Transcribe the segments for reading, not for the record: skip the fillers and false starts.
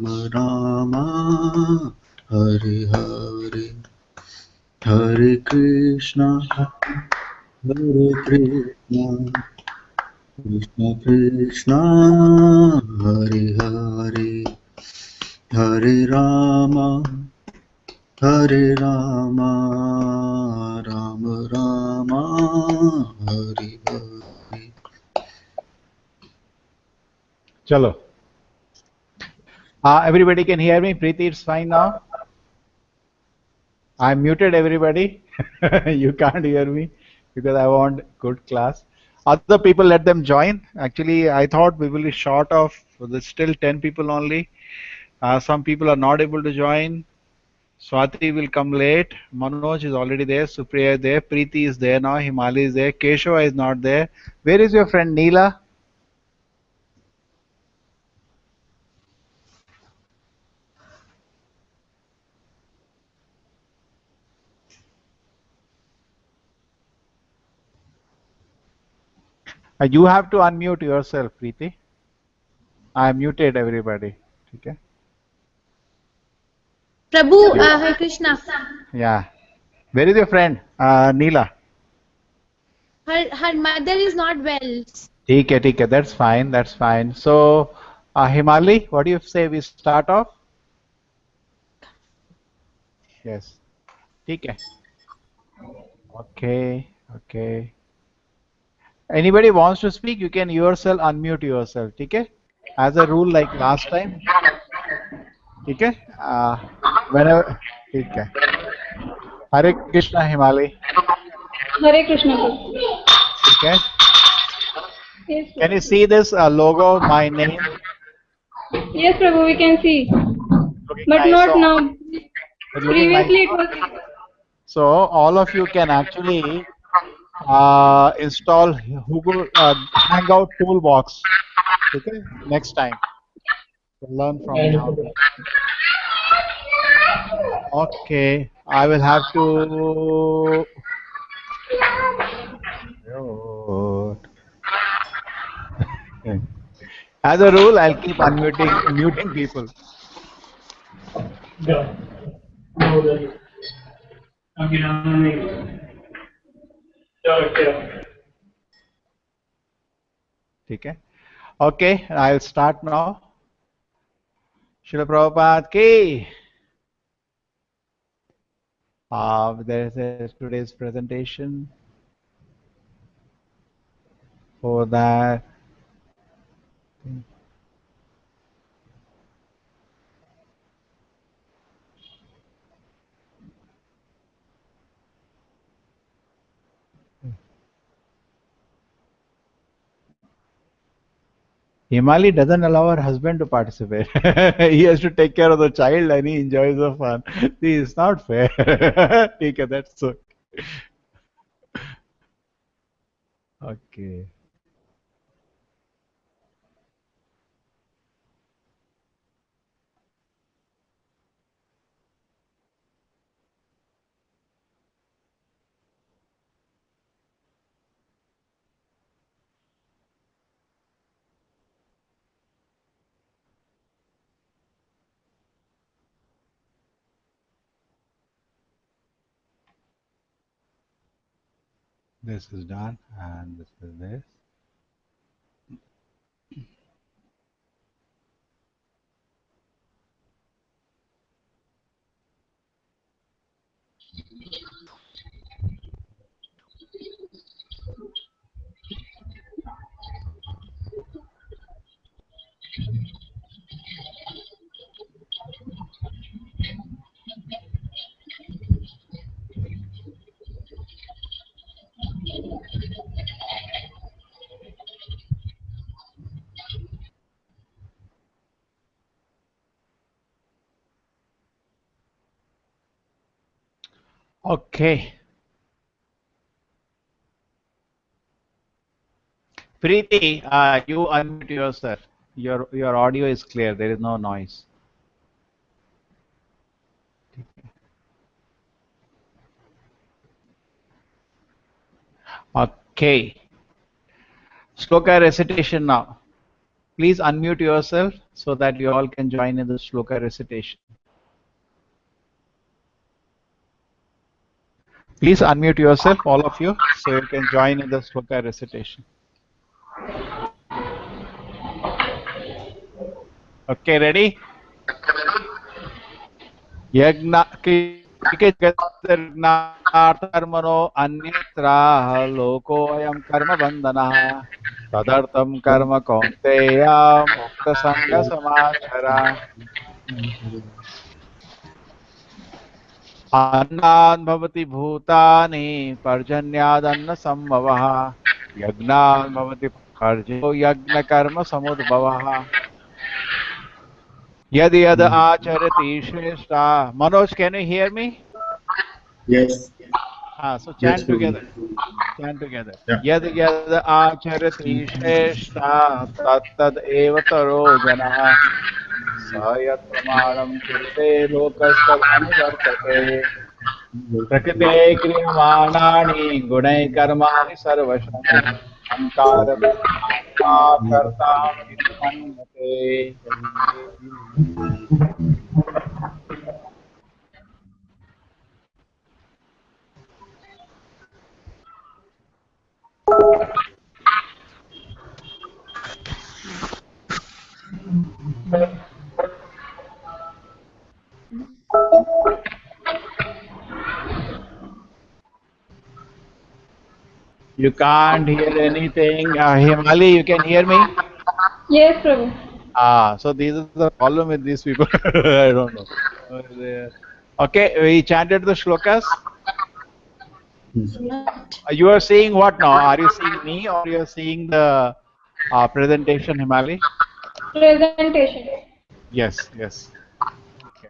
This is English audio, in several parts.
Rama, Hare Hare, Hare Krishna, Krishna Krishna, Hare Hare, Hare Rama, Rama Rama, Hare Hare. Chalo. Everybody can hear me? Preeti, it's fine now? I muted everybody. You can't hear me because I want good class. Other people, let them join. Actually, I thought we will be short of, there's still 10 people only. Some people are not able to join. Swati will come late. Manoj is already there. Supriya is there. Preeti is there now. Himali is there. Keshava is not there. Where is your friend Neela? You have to unmute yourself, Preeti. I muted everybody. Okay. Prabhu, Hare Krishna. Yeah. Where is your friend, Neela? Her mother is not well. ठीक है, that's fine, that's fine. So, Himali, what do you say we start off? Yes. ठीक है. Okay, okay. Anybody wants to speak, you can yourself unmute yourself, ठीक है? As a rule like last time. ठीक है? Whenever, ठीक है. Hare Krishna, Himali. Hare Krishna. ठीक है? Yes, Can you see this logo, my name? yes, Prabhu, we can see. Looking But nice. not now. It's looking Previously nice. it was. So all of you can actually install Google Hangout Toolbox. Okay, next time. Learn from me how to. Okay, I will have to. As a rule, I'll keep muting people. Okay. Okay, I'll start now. Srila Prabhupada ki. There is today's presentation. For that. Himali doesn't allow her husband to participate. He has to take care of the child and he enjoys the fun. See, it's not fair. Okay, that's so. Okay. This is done and this is this. Okay. Preeti, you unmute yourself. Your audio is clear. There is no noise. Okay. Shloka recitation now. please unmute yourself so that you all can join in the shloka recitation. Please unmute yourself, all of you, so you can join in the shloka recitation. Okay, ready? Yagna कर्मणो अन्यत्र लोको अयं कर्म बंधनः तदर्थं कर्म कौन्तेय मुक्त संग समाचर अन्नान् भवति भूतानि पर्जन्यादन्न संभवः यज्ञान् भवति पर्जन्यो यज्ञ कर्म समुद्भवः यद यद आचरति श्रेष्ठा. Manoj, can you hear me? Yes. So Yes, chant Prabhu. together. Chant together. Yeah. Yad yad acharati shrestha tat tad eva taro janah sayat pramanam kurte lokastad anuvartate prakrite kriyamanani gunai karmani sarvasham ankara kartam iti manyate. You can't hear anything. Himali, you can hear me? Yes, Prabhu. So these are the problem with these people. I don't know. Okay, we chanted the shlokas. You are seeing what now? Are you seeing me or you are seeing the presentation, Himali? Presentation. Yes, yes. Okay.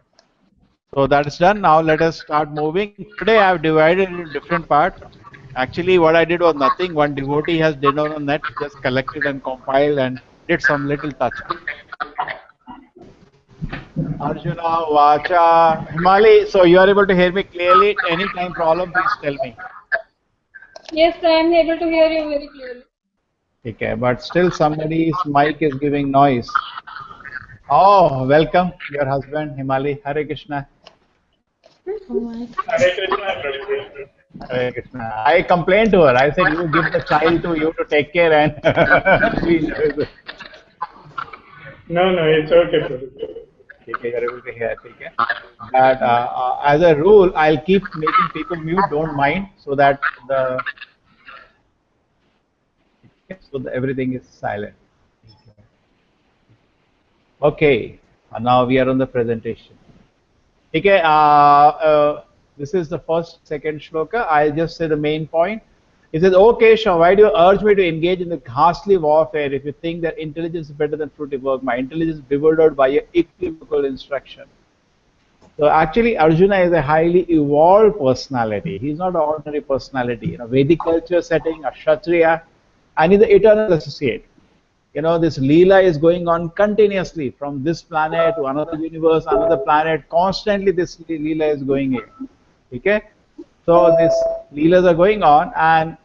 So that is done. Now let us start moving. Today I have divided it into different parts. Actually, what I did was nothing. One devotee has did on the net, just collected and compiled and did some little touch. Arjuna Vacha. Himali, so you are able to hear me clearly. Anytime problem, please tell me. Yes, I am able to hear you very clearly. Okay, but still somebody's mic is giving noise. Oh, welcome, your husband, Himali. Hare Krishna. Hare Krishna, Prabhu. Hare Krishna. I complained to her. I said, you give the child to you to take care and No, it's okay, Prabhu. Okay, you're able to hear. Okay. But as a rule, I'll keep making people mute. Don't mind, so that everything is silent. Okay. Now we are on the presentation. Okay. This is the first, second shloka. I'll just say the main point. It says, "O Keshav, why do you urge me to engage in the ghastly warfare if you think that intelligence is better than fruitive work? My intelligence is bewildered by your equivocal instruction." So actually, Arjuna is a highly evolved personality. He's not an ordinary personality. In a Vedic culture setting, a Kshatriya, and he's the eternal associate. This Leela is going on continuously from this planet to another universe, another planet. Constantly, this Leela is going in. Okay? So these Leelas are going on, and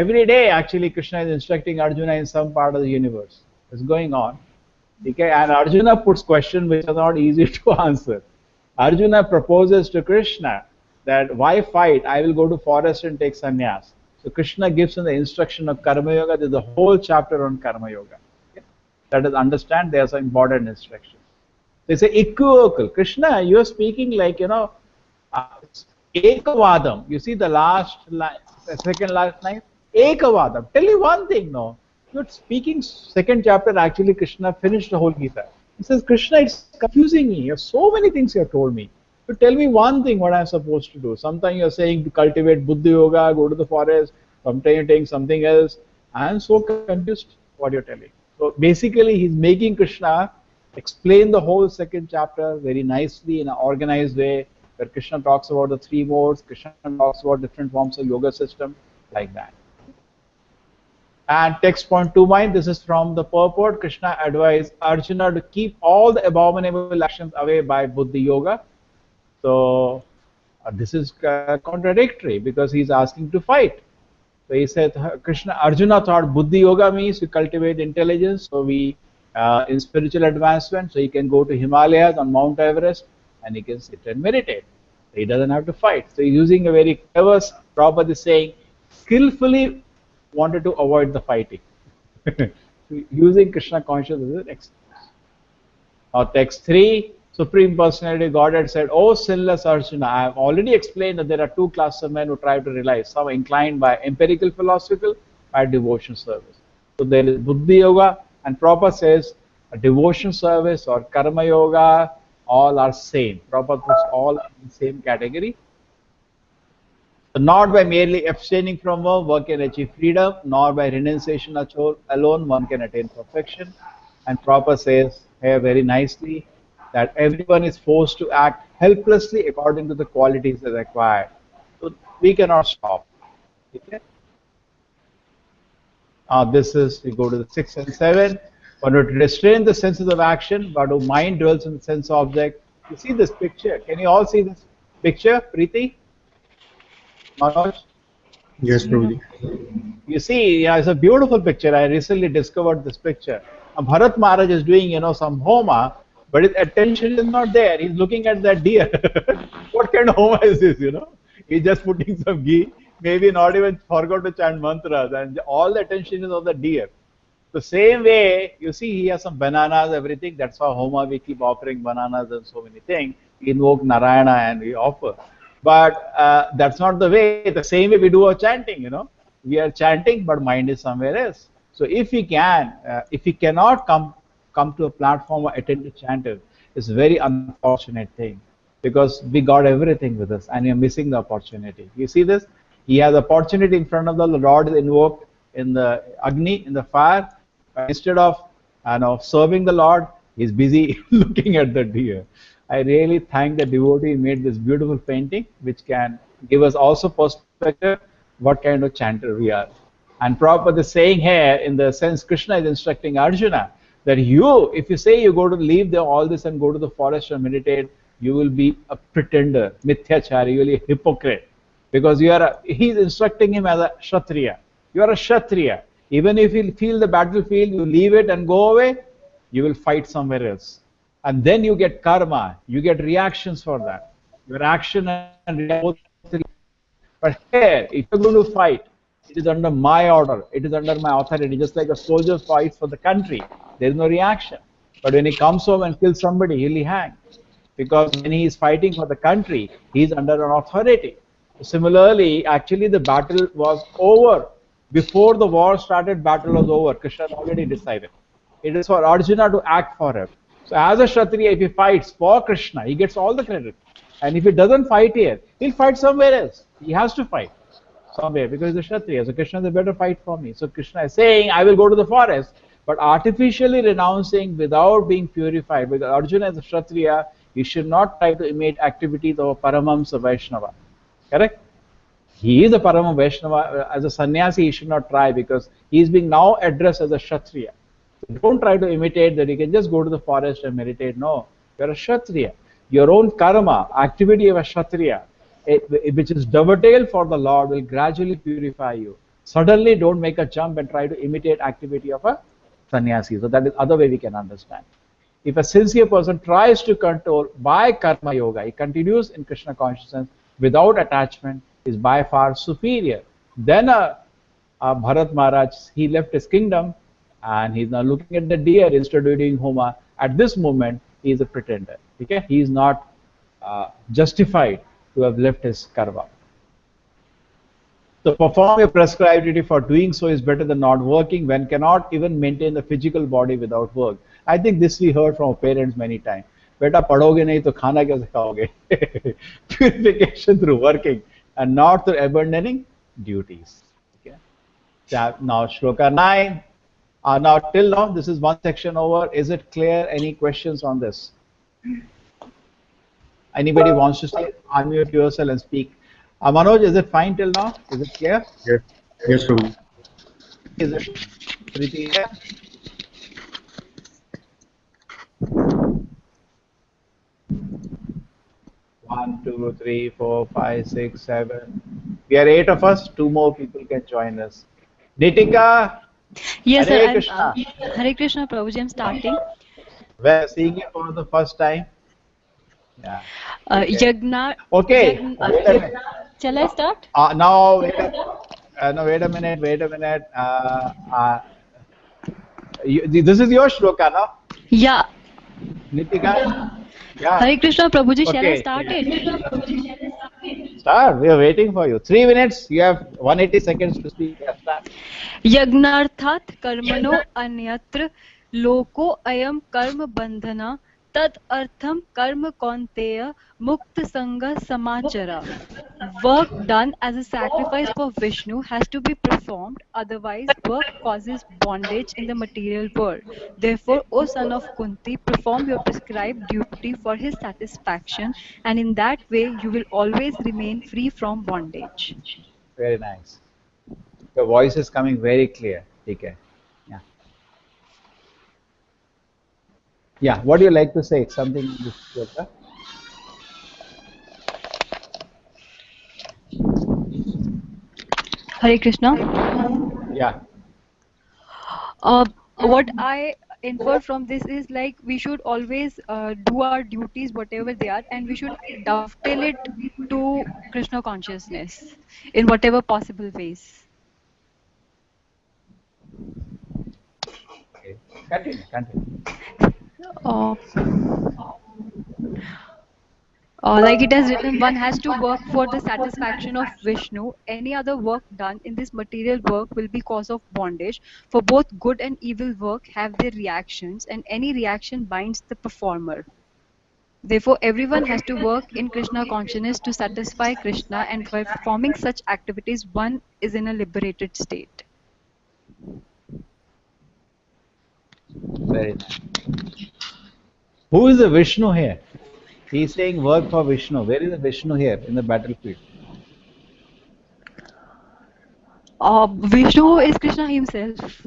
every day, actually, Krishna is instructing Arjuna in some part of the universe. It's going on. Okay? And Arjuna puts questions which are not easy to answer. Arjuna proposes to Krishna that why fight? I will go to forest and take sannyas. So Krishna gives him the instruction of Karma Yoga. There's a whole chapter on Karma Yoga. Okay? Let us understand there are some important instructions. They say equivocal. Krishna, you are speaking like, Ekavadam. You see the last line, the second last line? Ekavadam. Tell you one thing, no. You're speaking second chapter, actually Krishna finished the whole Gita. He says, Krishna, it's confusing me. You have so many things you have told me. So tell me one thing what I'm supposed to do. Sometimes you're saying to cultivate Buddha Yoga, go to the forest. Sometimes you're saying something else. I'm so confused what you're telling. So basically, he's making Krishna explain the whole second chapter very nicely in an organized way, where Krishna talks about the three modes, Krishna talks about different forms of yoga system, like that. And text point 2 this is from the purport. Krishna advised Arjuna to keep all the abominable actions away by Buddhi Yoga. So this is contradictory because he's asking to fight. So he said, Arjuna thought Buddhi Yoga means we cultivate intelligence, so we in spiritual advancement. So he can go to Himalayas on Mount Everest and he can sit and meditate. He doesn't have to fight. So he's using a very clever, Prabhupada is saying, skillfully wanted to avoid the fighting. Using Krishna consciousness as an excuse. Now, text 3, Supreme Personality Godhead said, "O sinless Arjuna, I have already explained that there are two classes of men who try to realize. Some inclined by empirical philosophical, by devotion service. So there is Buddhi Yoga, and Prabhupada says devotion service or Karma Yoga, all are same. Prabhupada puts all in the same category. So not by merely abstaining from work, one can achieve freedom, nor by renunciation alone, one can attain perfection. And Prabhupada says here very nicely that everyone is forced to act helplessly according to the qualities they acquired. So we cannot stop. Okay? This is, we go to the 6 and 7. One would restrain the senses of action, but whose mind dwells in the sense object. You see this picture? Can you all see this picture, Preeti? Manoj? Yes, Prabhuji. You see, yeah, it's a beautiful picture. I recently discovered this picture. Bharat Maharaj is doing, some homa, but his attention is not there. He's looking at that deer. What kind of homa is this, He's just putting some ghee, maybe not even forgot to chant mantras, and all the attention is on the deer. The same way, you see, he has some bananas, everything. That's how homa we keep offering bananas and so many things. We invoke Narayana and we offer. But that's not the way. The same way we do our chanting, We are chanting, but mind is somewhere else. So if we cannot come to a platform or attend to chanter, it's a very unfortunate thing because we got everything with us and you're missing the opportunity. You see this? He has opportunity in front of the Lord is invoked in the Agni, in the fire. Instead of serving the Lord, he's busy looking at the deer. I really thank the devotee who made this beautiful painting, which can give us also perspective what kind of chanter we are. And Prabhupada is saying here, in the sense Krishna is instructing Arjuna, that if you say you go to leave all this and go to the forest and meditate, you will be a pretender, mithyachari, you will be a hypocrite. Because he's instructing him as a Kshatriya. You are a Kshatriya. Even if you feel the battlefield, you leave it and go away, you will fight somewhere else. And then you get karma, you get reactions for that. Your action and reaction. But here, if you're going to fight, it is under my order, it is under my authority, just like a soldier fights for the country. There is no reaction. But when he comes home and kills somebody, he'll be hanged. Because when he is fighting for the country, he is under an authority. Similarly, actually the battle was over. Before the war started, battle was over. Krishna already decided. It is for Arjuna to act for him. So as a Kshatriya, if he fights for Krishna, he gets all the credit. And if he doesn't fight here, he'll fight somewhere else. He has to fight somewhere because he's a Kshatriya. So Krishna is a better fight for me. So Krishna is saying, I will go to the forest, but artificially renouncing without being purified. Because Arjuna is a Kshatriya, he should not try to imitate activities of a Paramamsa Vaishnava. Correct? He is a Parama Vaishnava. As a sannyasi, he should not try because he is being now addressed as a Kshatriya. So don't try to imitate that you can just go to the forest and meditate. No, you are a Kshatriya. Your own karma, activity of a Kshatriya, which is dovetail for the Lord, will gradually purify you. Suddenly don't make a jump and try to imitate activity of a sannyasi. So that is other way we can understand. If a sincere person tries to control by karma yoga, he continues in Krishna consciousness without attachment, is by far superior. Then Bharat Maharaj, he left his kingdom and he's now looking at the deer instead of doing homa. At this moment, he is a pretender. Okay? He is not justified to have left his karma. So perform a prescribed duty, for doing so is better than not working when cannot even maintain the physical body without work. I think this we heard from our parents many times. Beta padhoge nahi to khana kaise khaoge? Purification through working and not through abandoning duties. Okay. Now shloka 9. Now till now this is one section over. Is it clear? Any questions on this? Anybody wants to say, unmute yourself and speak. Manoj, is it fine till now? Is it clear? Yes. Yes, Prabhuji. Is it pretty clear? One, two, three, 4, 5, 6, 7. We are 8 of us. 2 more people can join us. Nitika, Yes, sir. Hare I'm Krishna. Hare Krishna, Prabhuji. I'm starting. We're seeing you for the first time. Yeah. Okay. Yagna. Okay. Yagna. Wait a minute. Shall I start? Now, no, wait a minute. Wait a minute. This is your shloka, no? Yeah. Nitika? Yeah. Hare Krishna, Prabhuji. Shall I Okay. start it? Start. We are waiting for you. 3 minutes. You have 180 seconds to speak. Yeah, start. यज्ञार्थात् कर्मणो अन्यत्र लोको अयं कर्म बंधना तद अर्थम कर्म कौन्तेय मुक्त संग समाचरा. Work done as a sacrifice for Vishnu has to be performed, otherwise work causes bondage in the material world. Therefore, O son of Kunti, perform your prescribed duty for his satisfaction, and in that way you will always remain free from bondage. Very nice. Your voice is coming very clear. Okay. Yeah. Yeah. What do you like to say? Something in this shloka? Hare Krishna. Yeah. Uh, what I infer from this is like we should always do our duties, whatever they are, and we should dovetail it to Krishna consciousness in whatever possible ways. Okay. Continue. Continue. Uh, like it has written, one has to work for the satisfaction of Vishnu. Any other work done in this material work will be cause of bondage. For both good and evil work have their reactions, and any reaction binds the performer. Therefore, everyone has to work in Krishna consciousness to satisfy Krishna, and by performing such activities, one is in a liberated state. Very nice. Who is the Vishnu here? He is saying work for Vishnu. Where is the Vishnu here in the battlefield? Vishnu is Krishna himself.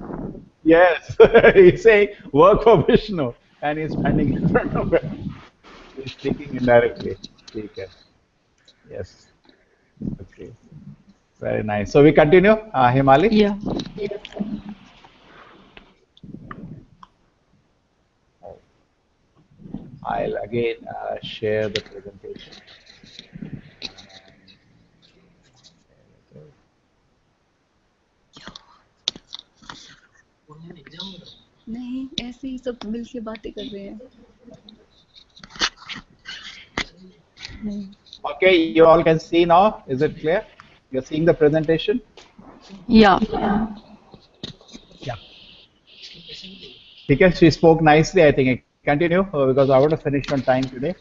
Yes. He is saying work for Vishnu. And he is standing in front of him. He is speaking indirectly. Okay. Yes. Okay. Very nice. So we continue. Himali? Yeah. I'll again share the presentation. नहीं ऐसे ही सब मिलके बातें कर रहे हैं. Okay, you all can see now. Is it clear? You're seeing the presentation? Yeah. Yeah. Because she spoke nicely, I think. I continue because I want to finish on time today.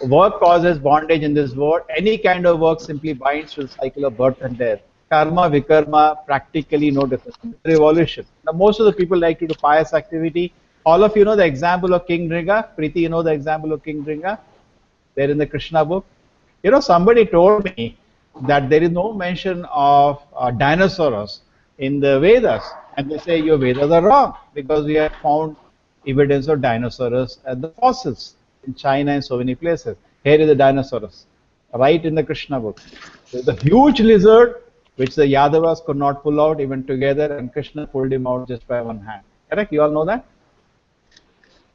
Work causes bondage in this world. Any kind of work simply binds to the cycle of birth and death. Karma, vikarma, practically no difference. Revolution. Now, most of the people like to do pious activity. All of you know the example of King Nriga. Preeti, you know the example of King Nriga? There in the Krishna book. You know, somebody told me that there is no mention of dinosaurs in the Vedas. And they say your Vedas are wrong because we have found evidence of dinosaurs and the fossils in China and so many places. Here is the dinosaurs, right in the Krishna book. There's a huge lizard which the Yadavas could not pull out even together, and Krishna pulled him out just by one hand. Correct? You all know that?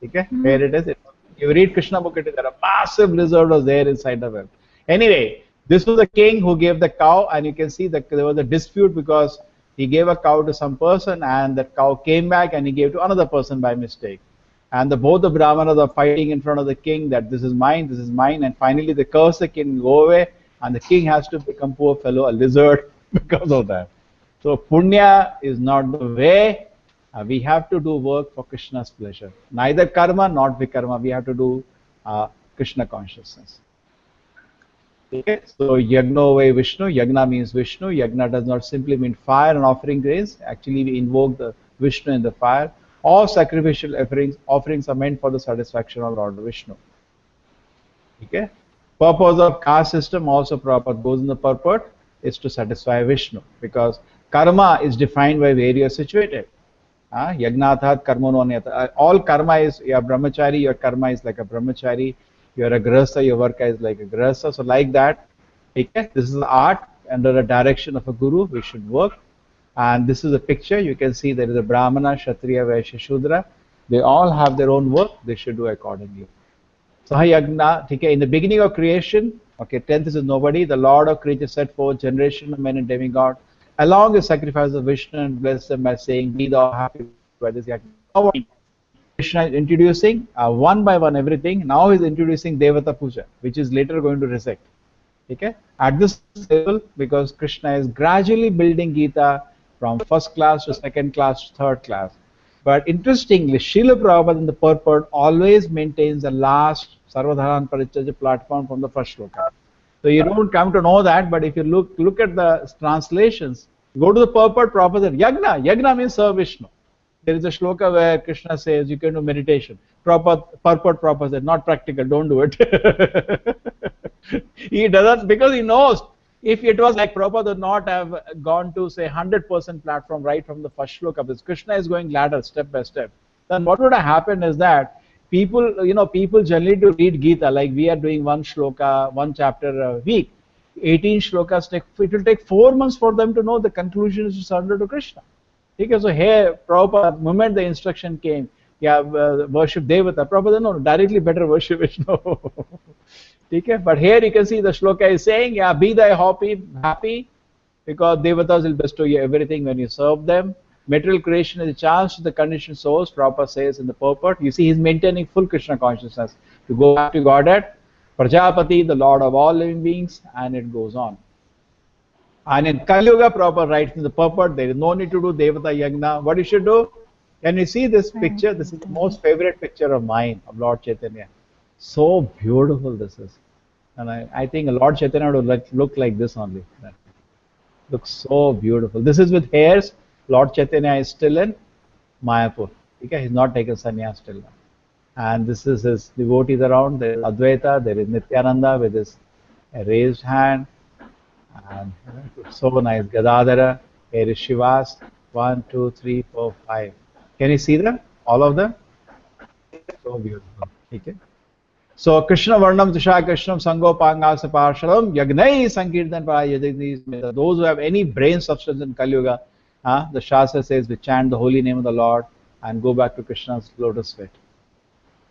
Okay? Here it is. You read Krishna book, it is there. A massive lizard was there inside the well. Anyway, this was the king who gave the cow, and you can see that there was a dispute because he gave a cow to some person, and that cow came back and he gave to another person by mistake. And both the Brahmanas are fighting in front of the king that this is mine, and finally they curse the king, go away, and the king has to become, poor fellow, a lizard because of that. So punya is not the way. We have to do work for Krishna's pleasure. Neither karma nor vikarma. We have to do Krishna consciousness. Okay, so Yagno Vai Vishnu, Yagna means Vishnu. Yagna does not simply mean fire and offering grace. Actually, we invoke the Vishnu in the fire. All sacrificial offerings are meant for the satisfaction of Lord Vishnu. Okay, purpose of caste system also proper goes in the purport is to satisfy Vishnu because karma is defined by where you are situated. Yagnathat karmano anyata. All karma is, you are brahmachari, your karma is like a brahmachari. You are a grahastha, your work is like a grahastha. So like that, okay, this is the art under the direction of a guru, we should work. And this is a picture. You can see there is a Brahmana, Kshatriya, Vaishya, Shudra. They all have their own work. They should do accordingly. Sahayagna, okay, in the beginning of creation, okay, 10th is nobody, the Lord of creatures set forth generation of men and demigod, along with sacrifice of Vishnu and bless them by saying, be thou happy by this yagna. Now Krishna is introducing one by one everything. Now he's introducing Devata Puja, which is later going to resect. Okay? At this level, because Krishna is gradually building Gita from first class to second class to third class. But interestingly, Srila Prabhupada in the purport always maintains the last Sarvadharan Parichaja platform from the first shloka. So you don't come to know that, but if you look at the translations, go to the purport, Prabhupada said, Yagna. Yagna means serve Vishnu. There is a shloka where Krishna says you can do meditation. Purport Prabhupada said, not practical, don't do it. He doesn't, because he knows if it was like Prabhupada would not have gone to say 100% platform right from the first shloka, because Krishna is going ladder step by step. Then what would have happened is that people generally do read Gita, like we are doing one shloka, one chapter a week. 18 shlokas, it will take 4 months for them to know the conclusion is to surrender to Krishna. Okay, so here, Prabhupada, the moment the instruction came, yeah, worship Devata, Prabhupada, no, directly better worship Vishnu. Okay, but here you can see the shloka is saying, yeah, be thy happy, because Devatas will bestow you everything when you serve them. Material creation is a chance to the conditioned souls, Prabhupada says in the purport. You see, he's maintaining full Krishna consciousness. To go back to Godhead, Prajapati, the Lord of all living beings, and it goes on. And in Kali Yuga, Prabhupada writes in the purport, there is no need to do Devata Yagna. What you should do? Can you see this picture? This is the most favorite picture of mine, of Lord Chaitanya. So beautiful this is. And I think Lord Chaitanya would look like this only. Looks so beautiful. This is with hairs. Lord Chaitanya is still in Mayapur. Okay, he's not taken sannyas till now. And this is his devotees around. There is Advaita, there is Nityananda with his raised hand. And so nice. Gadadhara, here is Shivas. 1, 2, 3, 4, 5. Can you see them? All of them? So beautiful. Okay. So Krishna Varnam Tusha Krishnam Sango Pangasa Parshalam Yagnai Sankirtan Parayadis. Those who have any brain substance in Kali Yuga, the Shastra says we chant the holy name of the Lord and go back to Krishna's lotus feet.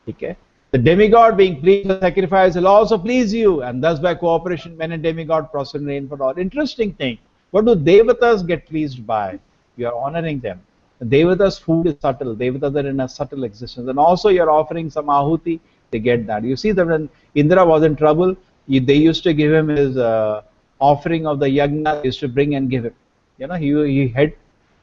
Okay. The demigod being pleased with sacrifice will also please you, and thus by cooperation men and demigod prosper and reign for all. Interesting thing. What do Devatas get pleased by? You are honoring them. The Devatas' food is subtle. Devatas are in a subtle existence. And also you are offering some ahuti, they get that. You see that when Indra was in trouble, they used to give him his offering of the yagna, they used to bring and give him. You know, he had,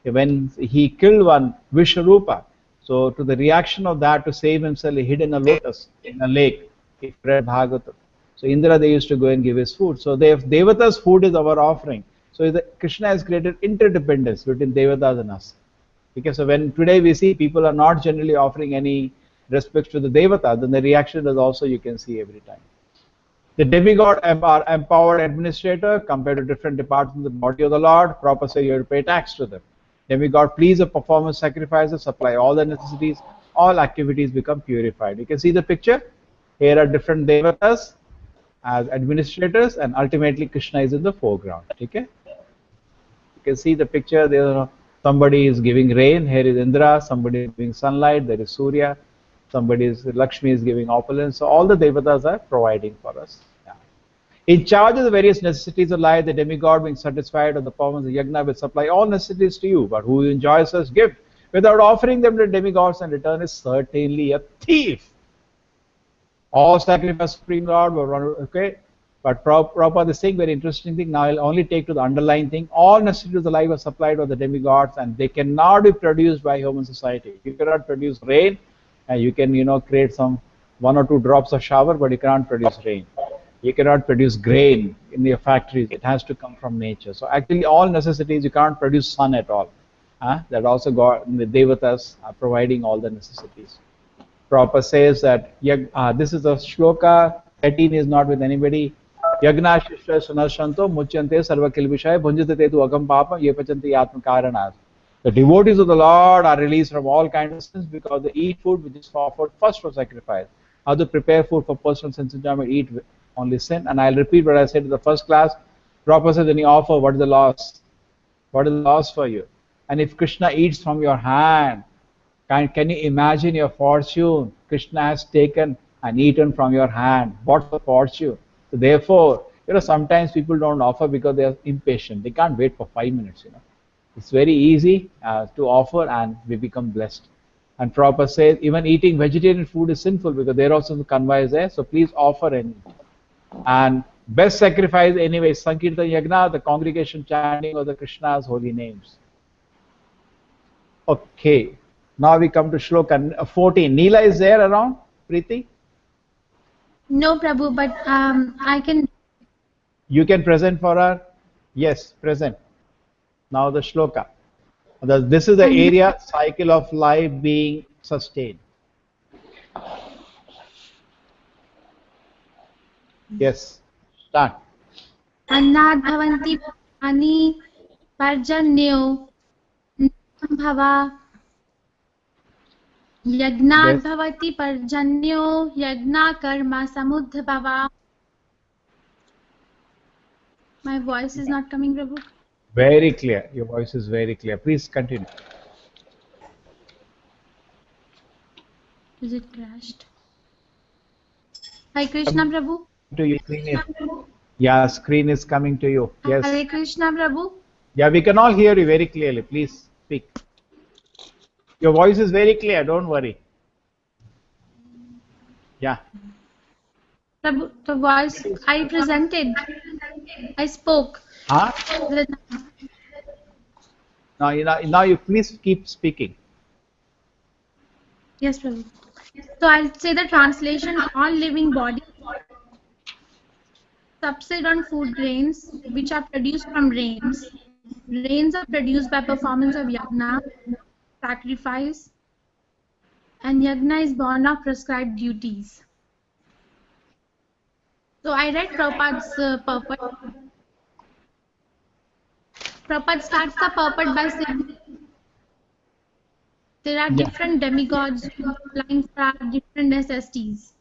when he killed one Vishwarupa, so to the reaction of that, to save himself, he hid in a lotus, in a lake. He read Bhagavatam. So Indra, they used to go and give his food. So Devata's food is our offering. So Krishna has created interdependence between Devatas and us. Okay, so when today we see people are not generally offering any respect to the Devata, then the reaction is also you can see every time. The demigod are empowered administrator compared to different departments of the body of the Lord. Proper say you have to pay tax to them. Demigod please the performance sacrifices, supply all the necessities, all activities become purified. You can see the picture. Here are different Devatas as administrators, and ultimately Krishna is in the foreground. Okay? You can see the picture. There, somebody is giving rain. Here is Indra. Somebody is giving sunlight. There is Surya. Lakshmi is giving opulence. So all the Devatas are providing for us. Yeah. In charge of the various necessities of life, the demigod being satisfied of the performance of yagna will supply all necessities to you. But who enjoys such gift without offering them to demigods in return is certainly a thief. All sacrifice Supreme Lord were okay. But Prabhupada is saying very interesting thing. Now I'll only take to the underlying thing. All necessities of life are supplied by the demigods, and they cannot be produced by human society. You cannot produce rain, and you can create some 1 or 2 drops of shower, but you cannot produce rain. You cannot produce grain in your factories. It has to come from nature. So actually all necessities, you can't produce sun at all. That also the Devatas are providing all the necessities. Prabhupada says that this is a shloka 13 is not with anybody. Yagna shishya sunashanto muchyante sarva kilvishaya bhunjate tu agam papa ye pachanti atma karanas. The devotees of the Lord are released from all kinds of sins because they eat food which is offered first for sacrifice. How to prepare food for personal sense enjoyment, eat only sin. And I'll repeat what I said in the first class. Prabhupada said when you offer, what is the loss? What is the loss for you? And if Krishna eats from your hand, can you imagine your fortune? Krishna has taken and eaten from your hand. What's the fortune? So therefore, sometimes people don't offer because they are impatient. They can't wait for 5 minutes. It's very easy to offer and we become blessed. And Prabhupada says even eating vegetarian food is sinful because there also the kanva is there. So please offer any. And best sacrifice anyway is Sankirtan Yagna, the congregation chanting of the Krishna's holy names. Okay, now we come to shloka 14. Neela is there around? Preeti? No, Prabhu, but I can. You can present for her? Yes, present. Now the shloka. This is the area cycle of life being sustained. Yes, start. Annad bhavanti ani parjanyo bhava yagnad Yes. bhavati parjanyo yagna karma samudbhava. My voice is not coming, Prabhu. Very clear. Your voice is very clear. Please continue. Is it crashed? Hare Krishna, Prabhu. To you, yeah, screen is coming to you. Yes. Hare Krishna, Prabhu. Yeah, we can all hear you very clearly. Please speak. Your voice is very clear. Don't worry. Yeah. Prabhu, the voice I presented, I spoke. Huh? Now you please keep speaking. Yes, Prabhu. So I'll say the translation: all living bodies subsist on food grains which are produced from rains. Rains are produced by performance of yagna, sacrifice, and yagna is born of prescribed duties. So I read Prabhupada's purport. Prabhupada starts the purport by saying there are different demigods applying for our different necessities.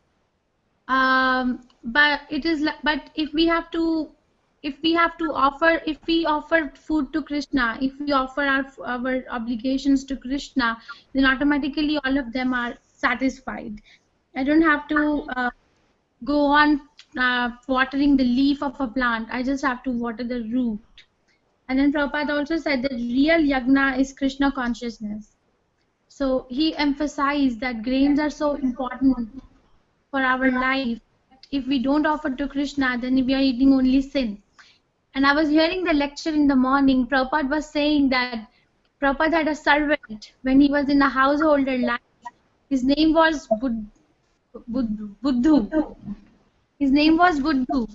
But if we offer food to Krishna, if we offer our obligations to Krishna, then automatically all of them are satisfied. I don't have to go on watering the leaf of a plant. I just have to water the root. And then Prabhupada also said that real yagna is Krishna consciousness. So he emphasized that grains are so important for our life. If we don't offer to Krishna, then we are eating only sin. And I was hearing the lecture in the morning. Prabhupada was saying that Prabhupada had a servant when he was in a householder life. His name was Buddhu. His name was Buddhu.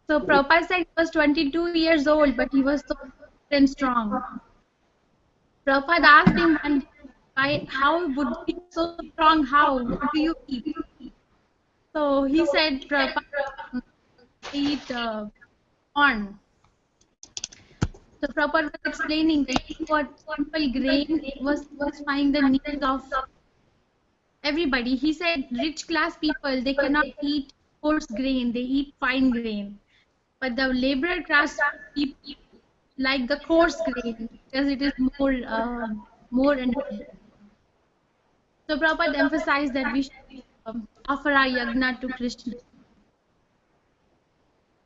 So Prabhupada said he was 22 years old, but he was so and strong. Prabhupada asked him one day, how Buddhu is so strong? How? What do you eat? So he said, Prabhupada, I eat corn. So Prabhupada was explaining that what simple grain was satisfying the needs of everybody. He said rich class people, they cannot eat coarse grain, they eat fine grain. But the laborer class people like the coarse grain because it is more energy. So Prabhupada emphasized that we should offer our yagna to Krishna.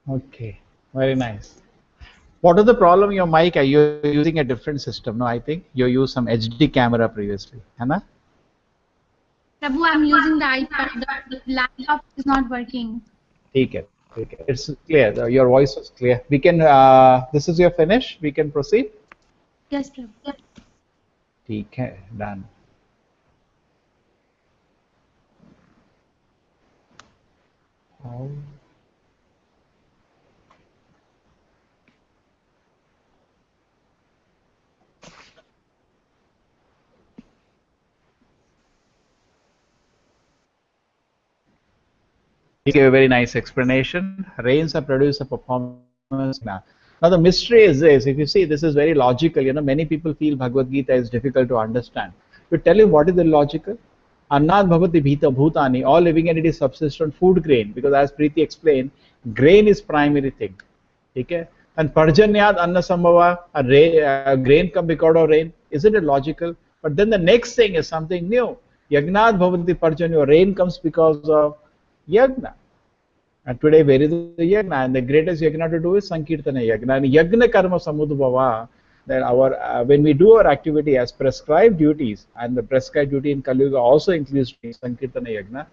Okay, very nice. What is the problem in your mic? Are you using a different system? No, I think you used some HD camera previously. Hannah? Prabhu, I'm using the iPad. The laptop is not working. Take it. It's clear. Your voice was clear. We can. This is your finish. We can proceed. Yes, Prabhu. ठीक है, done. He gave a very nice explanation. Rains are produced a performance. Now the mystery is this. If you see, this is very logical. Many people feel Bhagavad Gita is difficult to understand. To tell you what is the logical. Annad bhavati bhita bhutani. All living entities subsist on food grain. Because as Preeti explained, grain is primary thing. Okay? And Parjanyad Annasambhava, a grain come because of rain. Isn't it logical? But then the next thing is something new. Yagnad Bhavanti Parjanya, rain comes because of Yagna. And today, where is the Yagna? And the greatest Yagna to do is Sankirtana Yagna. And Yagna Karma Samudbhava, that when we do our activity as prescribed duties, and the prescribed duty in Kali Yuga also includes Sankirtana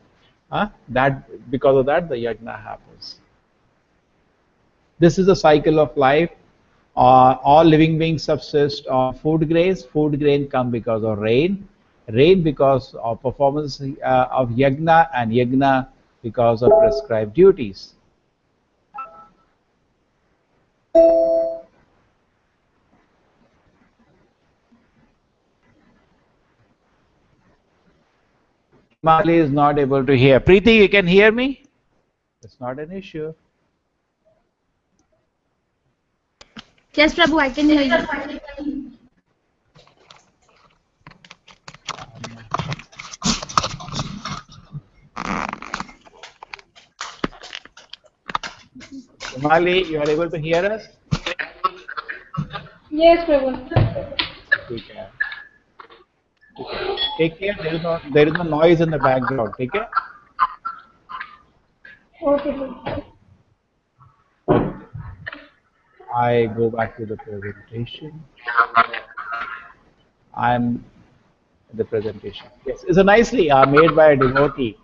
Yagna, that because of that, the Yagna happens. This is the cycle of life. All living beings subsist on food grains. Food grain come because of rain. Rain because of performance of Yagna, and Yagna because of prescribed duties. Himali is not able to hear. Preeti, you can hear me? It's not an issue. Yes, Prabhu, I can hear you. Himali, you are able to hear us? Yes, Prabhu. Okay. Take care. There is no noise in the background. Take care. Okay, Prabhu. I go back to the presentation. I'm the presentation. Yes, it's a nicely made by a devotee.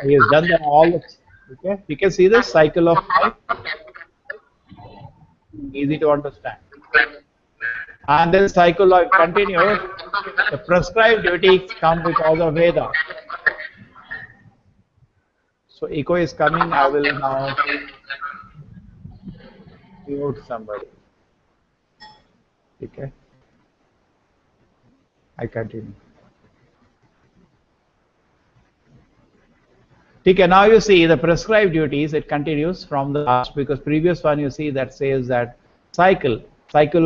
He has done them all. Okay, you can see the cycle of life. Easy to understand. And then cycle life continues. The prescribed duties come because of Veda. So echo is coming. I will now mute somebody. Okay. I continue. Okay, now you see the prescribed duties, it continues from the last, because previous one you see that says that cycle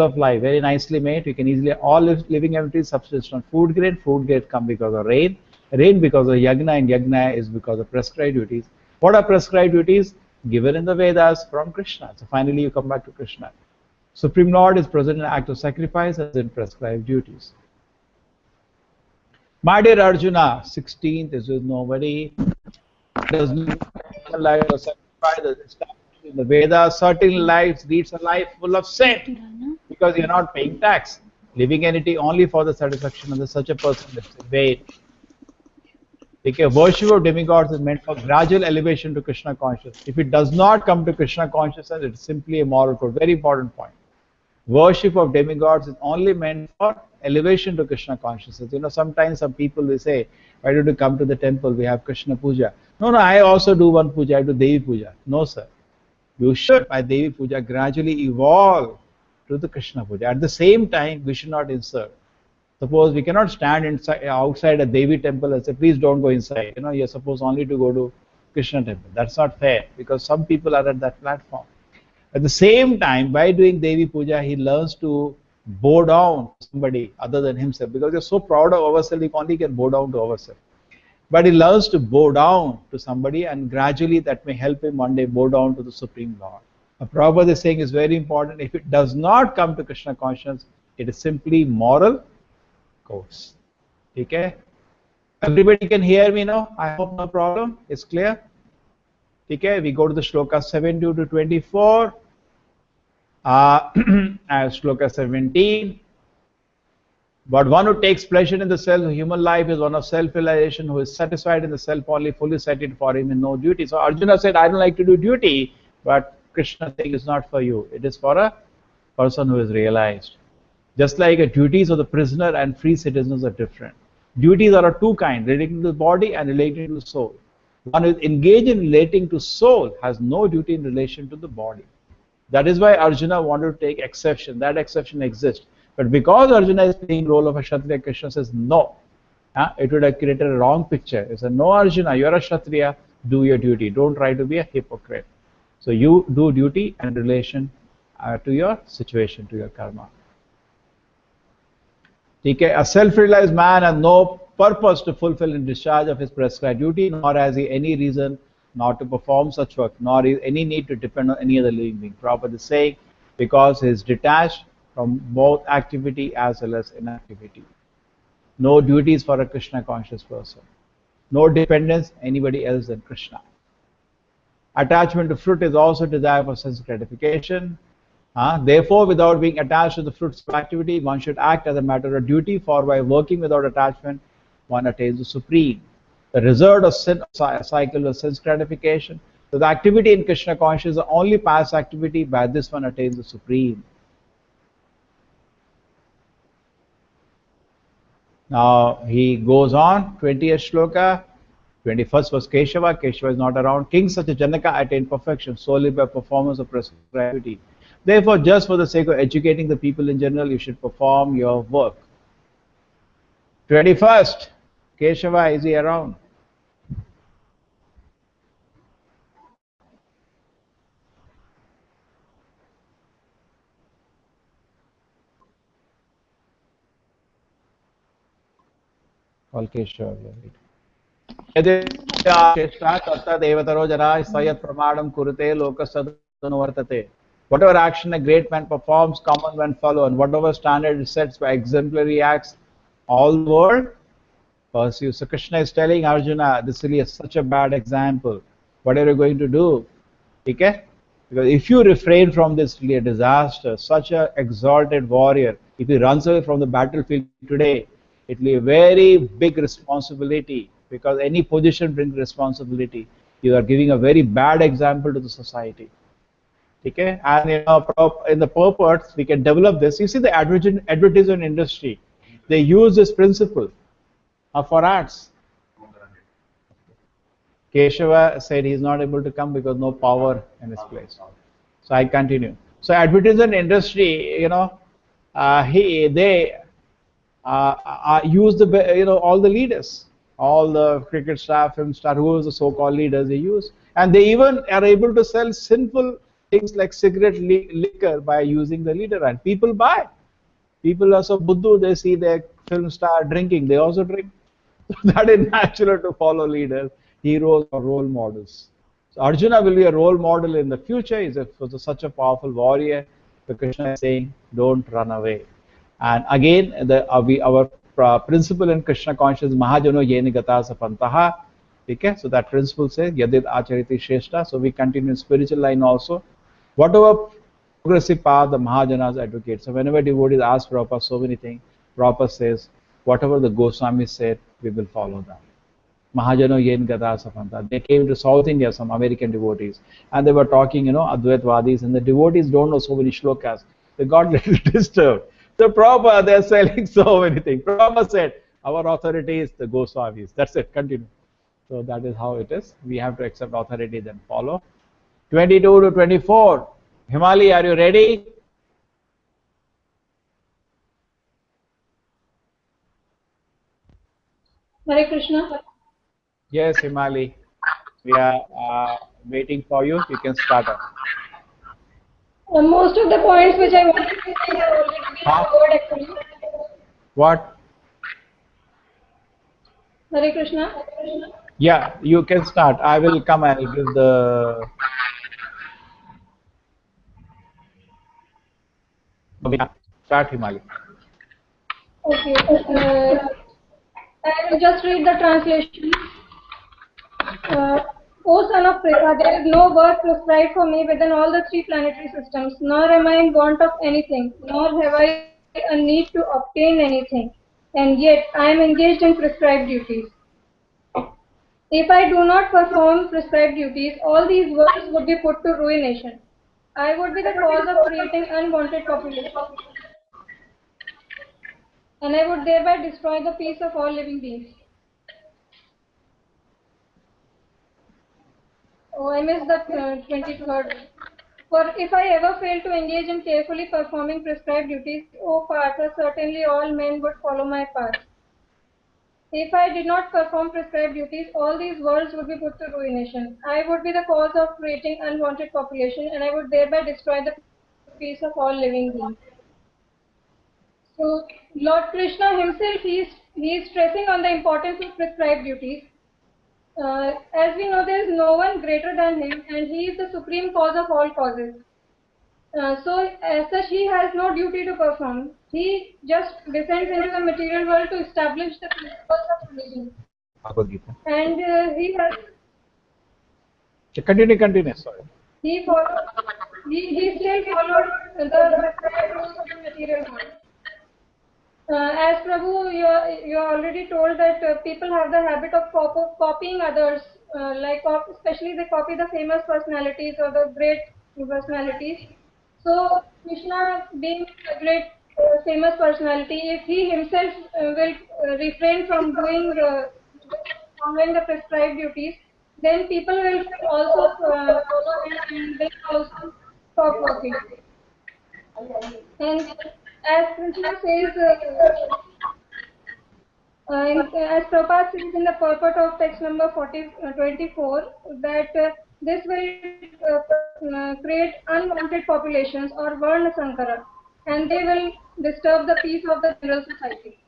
of life, very nicely made. You can easily, all living entities subsist on food grade come because of rain because of Yagna, and Yagna is because of prescribed duties. What are prescribed duties? Given in the Vedas from Krishna. So finally you come back to Krishna. Supreme Lord is present in act of sacrifice as in prescribed duties. My dear Arjuna, 16th is with nobody. Does life or sacrifice established in the Vedas. Certain lives leads a life full of sin because you're not paying tax. Living entity only for the satisfaction of such a person lives in vain. Okay, worship of demigods is meant for gradual elevation to Krishna consciousness. If it does not come to Krishna consciousness, it's simply a moral code. Very important point. Worship of demigods is only meant for elevation to Krishna consciousness. You know, sometimes some people will say, why don't you come to the temple? We have Krishna puja. No, I also do one puja. I do Devi puja. No, sir. You should, by Devi puja, gradually evolve to the Krishna puja. At the same time, we should not insert. Suppose we cannot stand outside a Devi temple and say, please don't go inside. You know, you're supposed only to go to Krishna temple. That's not fair, because some people are at that platform. At the same time, by doing Devi Puja, he learns to bow down to somebody other than himself, because we're so proud of ourselves, we only can bow down to ourselves. But he learns to bow down to somebody, and gradually that may help him one day bow down to the Supreme Lord. Prabhupada is saying is very important. If it does not come to Krishna consciousness, it is simply moral course. Okay? Everybody can hear me now? I hope no problem. It's clear? Okay, we go to the shlokas 72 to 24. Shloka 17. But one who takes pleasure in the self, human life is one of self-realization, who is satisfied in the self only, fully settled for him in no duty. So Arjuna said, I don't like to do duty, but Krishna saying it's not for you. It is for a person who is realized. Just like a duties of the prisoner and free citizens are different. Duties are of two kinds, relating to the body and relating to the soul. One who is engaged in relating to soul has no duty in relation to the body. That is why Arjuna wanted to take exception. That exception exists. But because Arjuna is playing the role of a Kshatriya, Krishna says no. It would have created a wrong picture. He said, no Arjuna, you are a Kshatriya, do your duty. Don't try to be a hypocrite. So you do duty in relation to your situation, to your karma. Okay, a self-realized man has no purpose to fulfill and discharge of his prescribed duty, nor has he any reason not to perform such work, nor is any need to depend on any other living being. Prabhupada is saying because he is detached from both activity as well as inactivity. No duties for a Krishna conscious person. No dependence anybody else than Krishna. Attachment to fruit is also desire for sense gratification. Therefore, without being attached to the fruits of activity, one should act as a matter of duty, for by working without attachment, one attains the supreme. The result of cycle of sense gratification. So the activity in Krishna consciousness is the only past activity, by this one attains the supreme. Now he goes on, 20th shloka. 21st was Keshava. Keshava is not around. King such a Janaka attained perfection solely by performance of prescribed activity. Therefore, just for the sake of educating the people in general, you should perform your work. 21st, Keshava, is he around? All Keshava. Whatever action a great man performs, common men follow, and whatever standard it sets by exemplary acts, all the world pursue. So Krishna is telling Arjuna, this is such a bad example. What are you going to do? Okay? Because if you refrain from this, it will be a disaster. Such an exalted warrior, if he runs away from the battlefield today, it will be a very big responsibility, because any position brings responsibility. You are giving a very bad example to the society. Okay? And in the purports, we can develop this. You see the advertisement industry, they use this principle for ads. Keshava said he is not able to come because no power in his place. So I continue. So advertisement industry, they use the all the leaders, all the cricket star, film star, who is the so-called leaders they use, and they even are able to sell sinful things like cigarette, liquor by using the leader, and people buy. People are so buddhu, they see their film star drinking, they also drink. So that is natural to follow leaders, heroes, or role models. So Arjuna will be a role model in the future. He was such a powerful warrior. So Krishna is saying, don't run away. And again, our principle in Krishna consciousness, Mahajano Yeni Gata Sapantaha. Okay? So that principle says, Yadid Achariti Shrestha. So we continue in spiritual line also. Whatever progressive path the Mahajanas advocate. So whenever devotees ask Prabhupada so many things, Prabhupada says, whatever the Goswamis said, we will follow them. Mahajano Yen Gata Sapanta. They came to South India, some American devotees, and they were talking, Advaitvadis, and the devotees don't know so many shlokas. They got a little disturbed. So Prabhupada, they're selling so many things. Prabhupada said, our authority is the Goswamis. That's it, continue. So that is how it is. We have to accept authority, then follow. 22 to 24. Himali, are you ready? Hare Krishna. Yes, Himali. We are waiting for you. You can start off. Most of the points which I wanted to say have already been covered actually. What? Hare Krishna. Yeah, you can start. I will come and give the. Okay, start, Himali. Okay. I will just read the translation. O son of Pritha, there is no work prescribed for me within all the three planetary systems, nor am I in want of anything, nor have I a need to obtain anything, and yet I am engaged in prescribed duties. If I do not perform prescribed duties, all these worlds would be put to ruination. I would be the cause of creating unwanted population, and I would thereby destroy the peace of all living beings. Oh, I missed the 23rd. For if I ever fail to engage in carefully performing prescribed duties, O Partha, certainly all men would follow my path. If I did not perform prescribed duties, all these worlds would be put to ruination. I would be the cause of creating unwanted population, and I would thereby destroy the peace of all living beings. So, Lord Krishna himself, he is stressing on the importance of prescribed duties. As we know, there is no one greater than him, and he is the supreme cause of all causes. So, as such, he has no duty to perform. He just descends into the material world to establish the principles of religion. Bhagavad Gita. And Continue. Sorry. he followed, he still followed the prescribed rules of the material world. As Prabhu, you already told that people have the habit of copying others, especially they copy the famous personalities or the great personalities. So Krishna, being a great famous personality, if he himself will refrain from following the prescribed duties, then people will also follow him and they will also stop working. And as Krishna says. As Prabhupada says in the purport of text number 24, that this will create unwanted populations or Varna Sankara, and they will disturb the peace of the general society.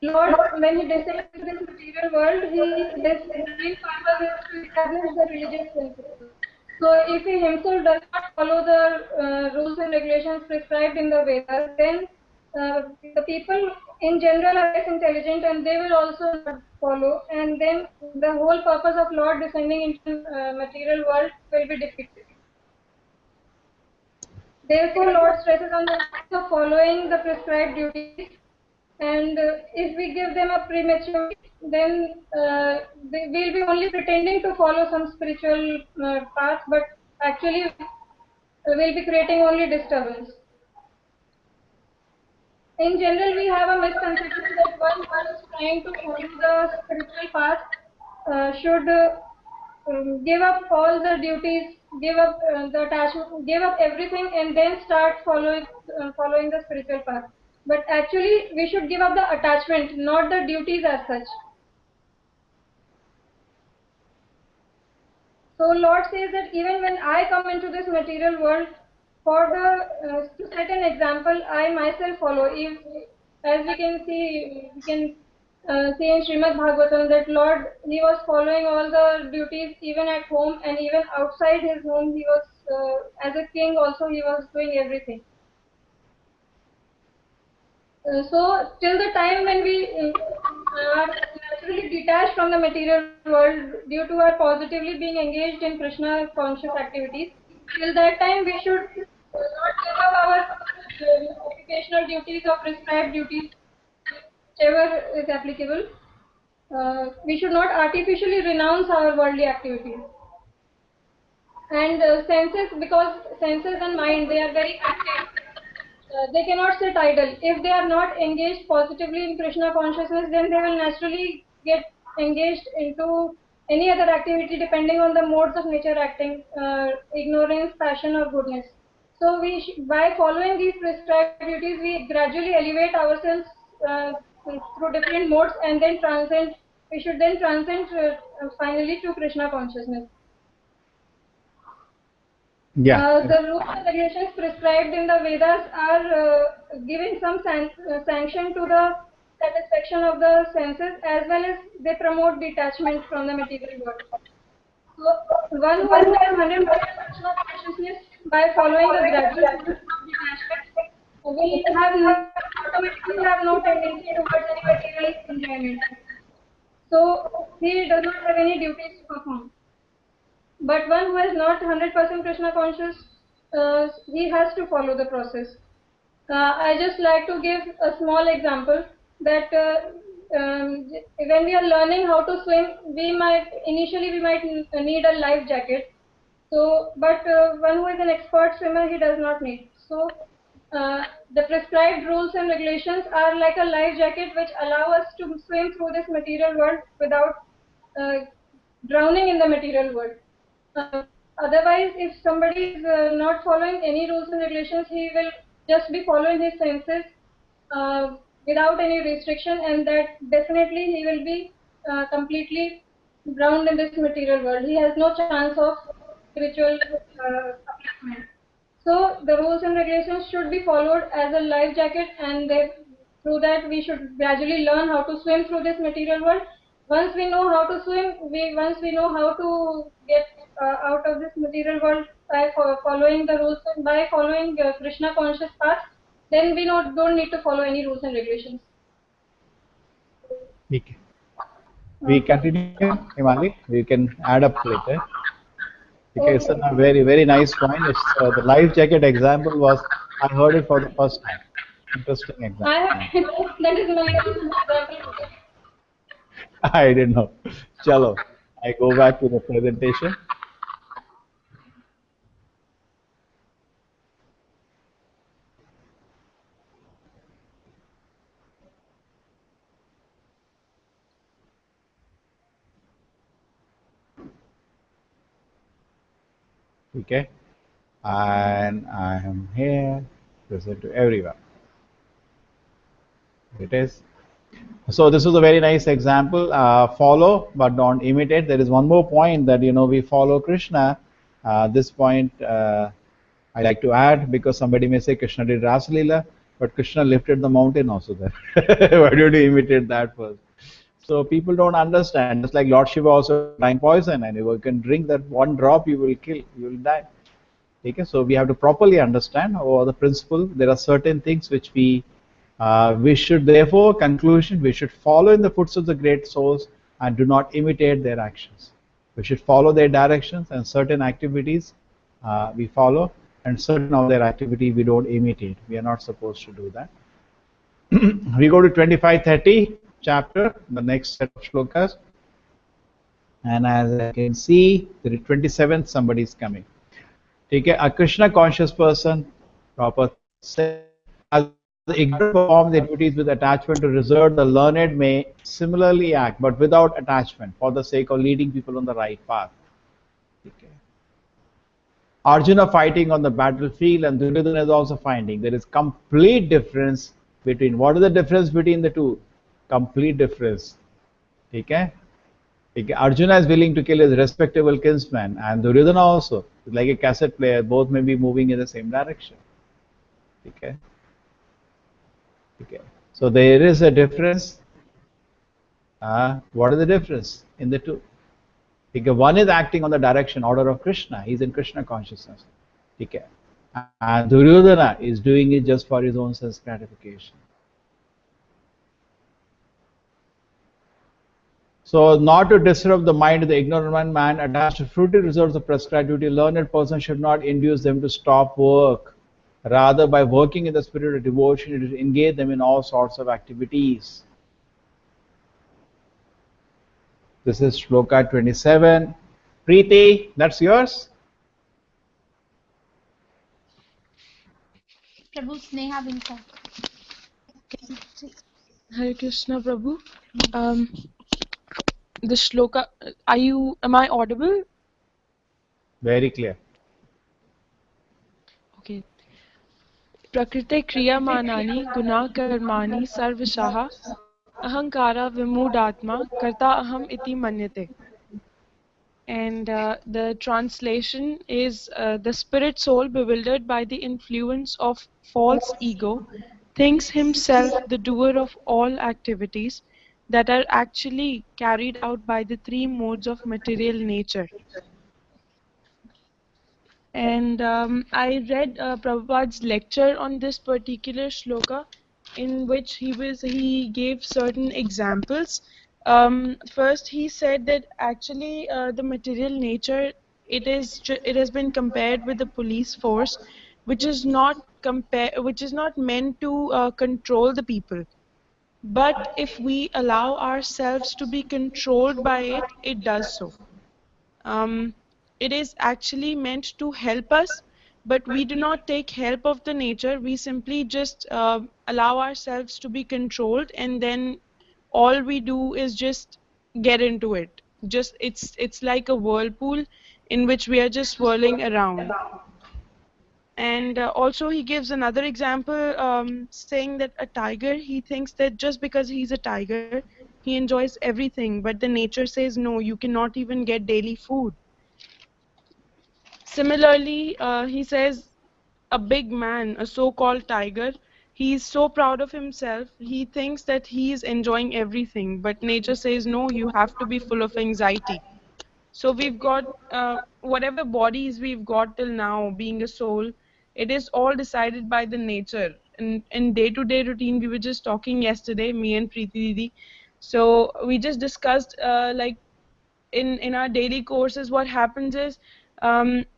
Lord, when he descends into this material world, his main purpose is to establish the religious principles. So, if he himself does not follow the rules and regulations prescribed in the Vedas, then the people in general are less intelligent and they will also not follow, and then the whole purpose of Lord descending into material world will be defeated. Therefore, Lord stresses on the importance of following the prescribed duties. And if we give them a prematurity, then they will be only pretending to follow some spiritual path, but actually will be creating only disturbance. In general, we have a misconception that one who is trying to follow the spiritual path should give up all the duties, give up the attachment, give up everything, and then start following the spiritual path. But actually, we should give up the attachment, not the duties as such. So Lord says that even when I come into this material world, for to set an example, I myself follow. If, as we can see in Srimad Bhagavatam that Lord, he was following all the duties even at home and even outside his home. He was as a king also he was doing everything. So till the time when we are naturally detached from the material world due to our positively being engaged in Krishna conscious activities, till that time we should not give up our occupational duties or prescribed duties, whichever is applicable. We should not artificially renounce our worldly activities. And senses, because senses and mind, they are very active. They cannot sit idle. If they are not engaged positively in Krishna consciousness, then they will naturally get engaged into any other activity depending on the modes of nature acting, ignorance, passion, or goodness. So by following these prescribed duties, we gradually elevate ourselves through different modes and then transcend. We should then transcend finally to Krishna consciousness. Yeah. The rules and regulations prescribed in the Vedas are giving some sanction to the satisfaction of the senses, as well as they promote detachment from the material world. So, one who has 100% Krishna consciousness by following the gradual process of detachment will automatically have no tendency towards any material enjoyment. So, he does not have any duties to perform. But one who is not 100% Krishna conscious, he has to follow the process. I just like to give a small example that when we are learning how to swim, we might need a life jacket. So, but one who is an expert swimmer, he does not need. So, the prescribed rules and regulations are like a life jacket which allow us to swim through this material world without uh, drowning in the material world. Uh, Otherwise, if somebody is not following any rules and regulations, he will just be following his senses without any restriction, and that definitely he will be completely drowned in this material world. He has no chance of spiritual upliftment. So the rules and regulations should be followed as a life jacket, and through that we should gradually learn how to swim through this material world. Once we know how to swim, once we know how to get out of this material world by following the rules, by following Krishna conscious path, then we don't need to follow any rules and regulations. Okay. We continue, Himali. We can add up later. Okay, it's Okay. a very, very nice point. It's, the life jacket example was, I heard it for the first time. Interesting I example. have, that is my example. I didn't know. Chalo, I go back to the presentation. Okay, and I am here, present to everyone. It is. So this is a very nice example. Follow but don't imitate. There is one more point that we follow Krishna. This point I like to add because somebody may say Krishna did Rasalila, but Krishna lifted the mountain also there. Why don't you imitate that first? So people don't understand. Just like Lord Shiva also drank poison, and if you can drink that one drop, you will kill, you will die. Okay, so we have to properly understand or the principle. There are certain things which we should therefore conclusion we should follow in the footsteps of the great souls and do not imitate their actions. We should follow their directions and certain activities we follow and certain of their activity we don't imitate. We are not supposed to do that. We go to 25:30 chapter, the next set of shlokas, and as I can see, the 27th somebody is coming. ठीक है, a Krishna conscious person, proper said, as the ignorant perform their duties with attachment to reserve, the learned may similarly act, but without attachment, for the sake of leading people on the right path. Okay. Arjuna fighting on the battlefield, and Duryodhana is also fighting. There is complete difference between. What is the difference between the two? Complete difference. Okay. Arjuna is willing to kill his respectable kinsman, and Duryodhana also, like a cassette player, both may be moving in the same direction. Okay. Okay. So there is a difference. What is the difference in the two? Okay. One is acting on the direction, order of Krishna. He's in Krishna consciousness. Okay. And Duryodhana is doing it just for his own sense gratification. So, not to disturb the mind of the ignorant man attached to fruity reserves of prescribed duty, learned person should not induce them to stop work. Rather, by working in the spirit of devotion, it should engage them in all sorts of activities. This is shloka 27. Preeti, that's yours? Prabhu Sneha will talk. Hare Krishna Prabhu. The shloka, am I audible? Very clear. Okay. Prakrite kriyamanani guna karmani sarvashaha ahankara vimudatma karta aham iti manyate. And the translation is the spirit soul bewildered by the influence of false ego thinks himself the doer of all activities that are actually carried out by the three modes of material nature. And I read Prabhupada's lecture on this particular shloka, in which he gave certain examples. First, he said that actually the material nature it has been compared with the police force, which is not meant to control the people. But if we allow ourselves to be controlled by it, it does so. It is actually meant to help us, but we do not take help of the nature. We simply just allow ourselves to be controlled, and then all we do is just get into it. Just it's like a whirlpool in which we are just swirling around. And also he gives another example, saying that a tiger, he thinks that just because he's a tiger, he enjoys everything, but the nature says no, you cannot even get daily food. Similarly, he says a big man, a so-called tiger, He's so proud of himself. He thinks that he is enjoying everything, but nature says, no, you have to be full of anxiety. So we've got whatever bodies we've got till now, being a soul, it is all decided by the nature. In day-to-day routine, we were just talking yesterday, me and Preeti Didi. So we just discussed like in our daily courses, what happens is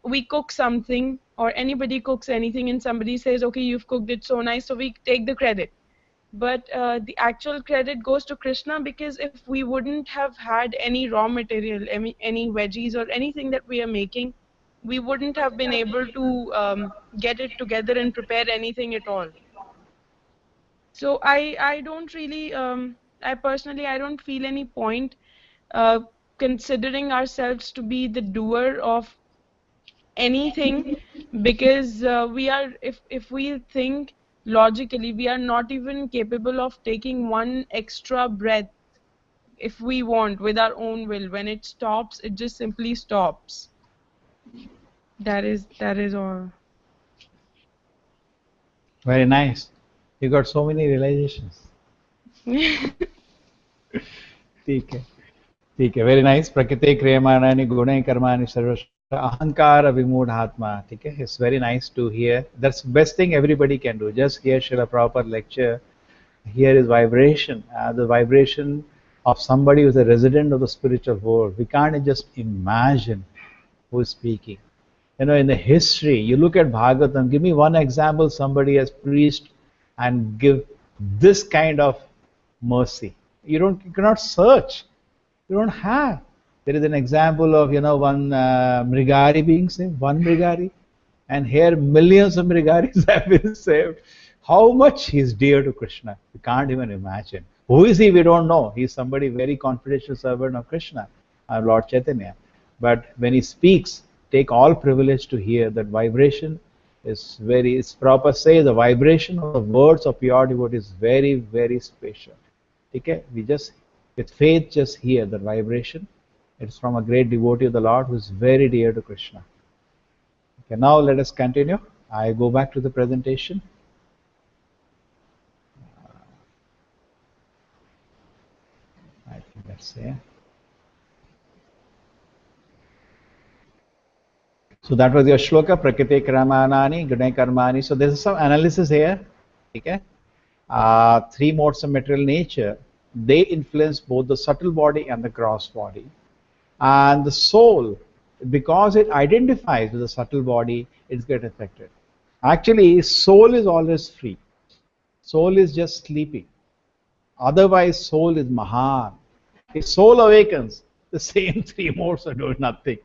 we cook something or anybody cooks anything and somebody says, okay, you've cooked it so nice, so we take the credit. But the actual credit goes to Krishna, because if we wouldn't have had any raw material, any veggies or anything that we are making, we wouldn't have been able to get it together and prepare anything at all. So I don't really, I personally, I don't feel any point uh, considering ourselves to be the doer of anything, because we are, if we think logically, we are not even capable of taking one extra breath if we want with our own will. When it stops, it just simply stops. That is all. Very nice. You got so many realizations. ठीक है ठीक है very nice प्रकृति क्रियमाणानि गुणे कर्माणि सर्वश अहंकार विमूढ़ात्मा ठीक है it's very nice to hear that's best thing everybody can do just hear Srila Prabhupada lecture here is vibration the vibration of somebody who's a resident of the spiritual world. We can't just imagine who is speaking. You know, in the history, you look at Bhagavatam, give me one example somebody has preached and give this kind of mercy. You cannot search. You don't have. There is an example of, you know, one Mrigari being saved, one Mrigari, and here millions of Mrigaris have been saved. How much he is dear to Krishna, you can't even imagine. Who is he? We don't know. He is somebody very confidential servant of Krishna, Lord Chaitanya. But when he speaks, take all privilege to hear that vibration is very, it's proper say the vibration of the words of pure devotee is very, very special. Okay? We just, with faith, just hear the vibration. It's from a great devotee of the Lord who is very dear to Krishna. Okay, now let us continue. I go back to the presentation. I think that's it. So that was your shloka, prakriti kramanani, guna karmani. So there is some analysis here. Okay? Three modes of material nature, they influence both the subtle body and the gross body. And the soul, because it identifies with the subtle body, it gets affected. Actually, soul is always free. Soul is just sleeping. Otherwise, soul is Mahan. If soul awakens, the same three modes are doing nothing.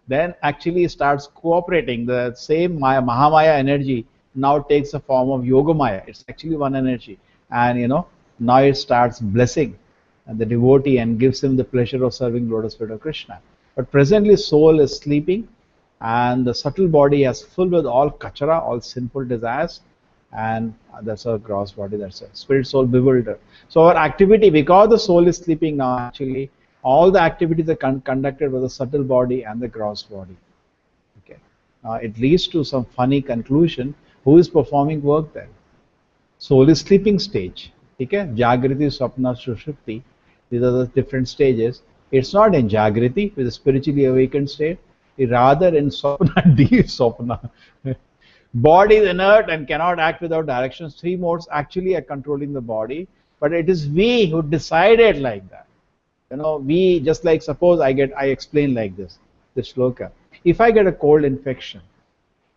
Then actually it starts cooperating. The same Maya, Mahamaya energy now takes the form of Yogamaya. It's actually one energy. And you know, now it starts blessing the devotee and gives him the pleasure of serving lotus feet of Krishna. But presently soul is sleeping and the subtle body is full with all kachara, all sinful desires, and that's our gross body, that's a spirit soul bewildered. So our activity, because the soul is sleeping now, actually all the activities are conducted by the subtle body and the gross body. Okay, it leads to some funny conclusion. Who is performing work then? Soul is sleeping stage. Okay, Jagriti, Swapna, Sushupti. These are the different stages. It's not in Jagriti with a spiritually awakened state. It's rather in Swapna, deep Swapna. Body is inert and cannot act without directions. Three modes actually are controlling the body, but it is we who decided like that. You know, we just like suppose I explain like this shloka. If I get a cold infection,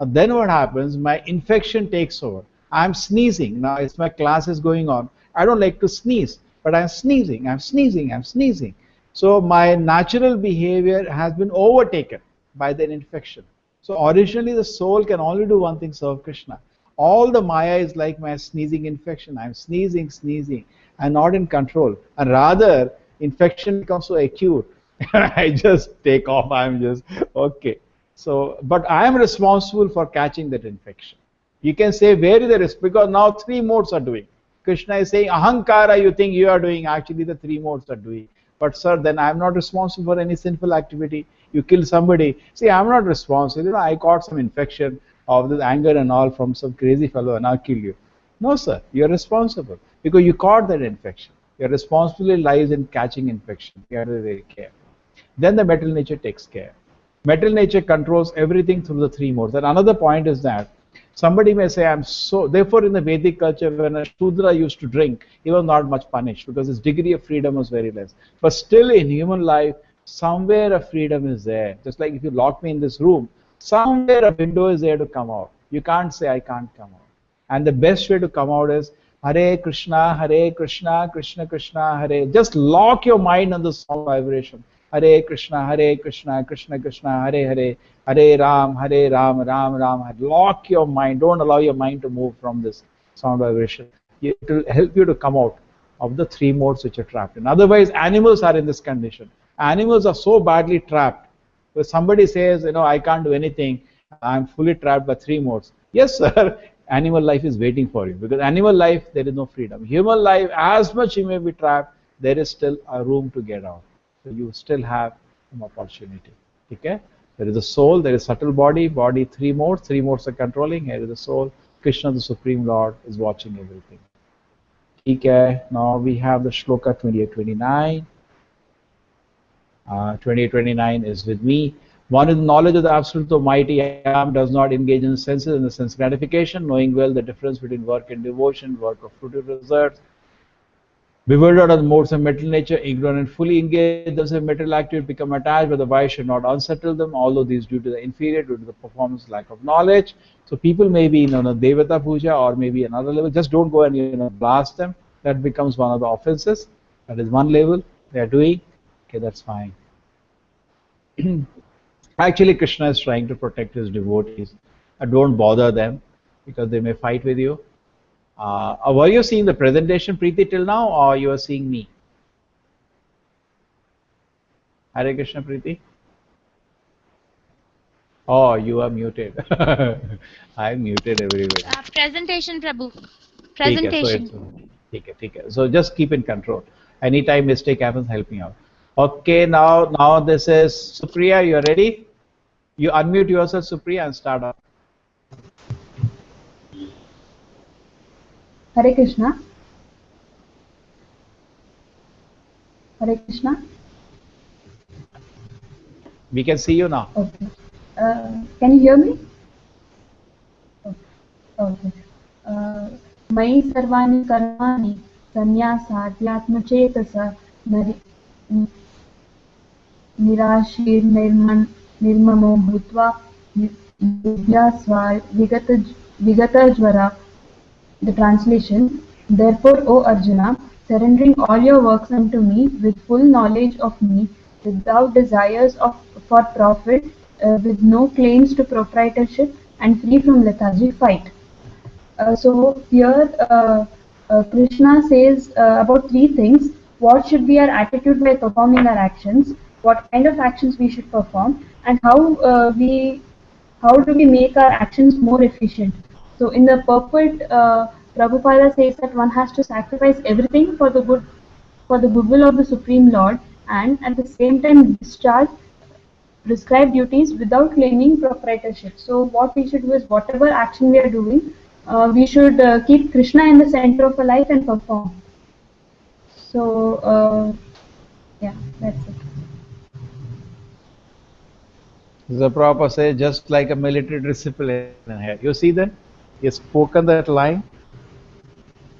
then what happens? My infection takes over. I'm sneezing. Now it's my class is going on. I don't like to sneeze, but I'm sneezing. I'm sneezing. I'm sneezing. So my natural behavior has been overtaken by the infection. So originally the soul can only do one thing, serve Krishna. All the Maya is like my sneezing infection. I'm sneezing, sneezing. I'm not in control. And rather, infection becomes so acute. I just take off. I'm just, okay. So, but I am responsible for catching that infection. You can say, where is the risk? Because now three modes are doing. Krishna is saying, ahankara, you think you are doing. Actually, the three modes are doing. But sir, then I am not responsible for any sinful activity. You kill somebody. See, I am not responsible. You know, I caught some infection of this anger and all from some crazy fellow and I'll kill you. No, sir. You're responsible because you caught that infection. Your responsibility lies in catching infection. You have to be very careful. Then the metal nature takes care. Metal nature controls everything through the three modes. And another point is that somebody may say, I'm so, therefore in the Vedic culture, when a Shudra used to drink, he was not much punished because his degree of freedom was very less. But still in human life, somewhere a freedom is there. Just like if you lock me in this room, somewhere a window is there to come out. You can't say, I can't come out. And the best way to come out is Hare Krishna, Krishna Krishna, Hare. Just lock your mind on the sound vibration. Hare Krishna, Krishna Krishna, Hare Hare, Hare Ram, Ram Ram. Lock your mind. Don't allow your mind to move from this sound vibration. It will help you to come out of the three modes which are trapped in. Otherwise, animals are in this condition. Animals are so badly trapped. If somebody says, I can't do anything, I'm fully trapped by three modes. Yes, sir. Animal life is waiting for you because animal life, there is no freedom. Human life, as much you may be trapped, there is still a room to get out. So you still have an opportunity. Okay? There is a soul, there is subtle body, three modes are controlling. Here is the soul. Krishna, the Supreme Lord, is watching everything. Okay, now we have the shloka 28-29. 28-29 is with me. One is knowledge of the absolute Almighty. I am does not engage in the senses and the sense gratification, knowing well the difference between work and devotion, work of fruitive results. Bewildered of the modes of mental nature, ignorant and fully engaged, those have mental activity become attached, but the wise should not unsettle them, although these due to the inferior, due to the performance, lack of knowledge. So people may be in a Devata Puja or maybe another level, just don't go and blast them. That becomes one of the offenses. That is one level they are doing. Okay, that's fine. Actually, Krishna is trying to protect his devotees. Don't bother them because they may fight with you. Were you seeing the presentation, Preeti, till now, or you are seeing me? Hare Krishna, Preeti. Oh, you are muted. I am muted everywhere. Presentation, Prabhu. Okay, Presentation. so just keep in control. Anytime mistake happens, help me out. Okay, now this is Supriya. You are ready? You unmute yourself, Supriya, and start up. Hare Krishna. Hare Krishna. We can see you now. Okay. Can you hear me? Okay. मयि सर्वाणि कर्माणि संन्यासाद्यात्मचेतसा निर्ममो भूत्वा विगतज्वरा. The translation: Therefore, O Arjuna, surrendering all your works unto me with full knowledge of me, without desires for profit, with no claims to proprietorship, and free from lethargy, fight. So here Krishna says about three things: what should be our attitude while performing our actions, what kind of actions we should perform, and how do we make our actions more efficient. So in the purport, Prabhupada says that one has to sacrifice everything for the goodwill of the Supreme Lord, and at the same time discharge prescribed duties without claiming proprietorship. So what we should do is, whatever action we are doing, we should keep Krishna in the center of our life and perform. So yeah, that's it. The Prabhupada says, just like a military discipline here. You see that? He has spoken that line.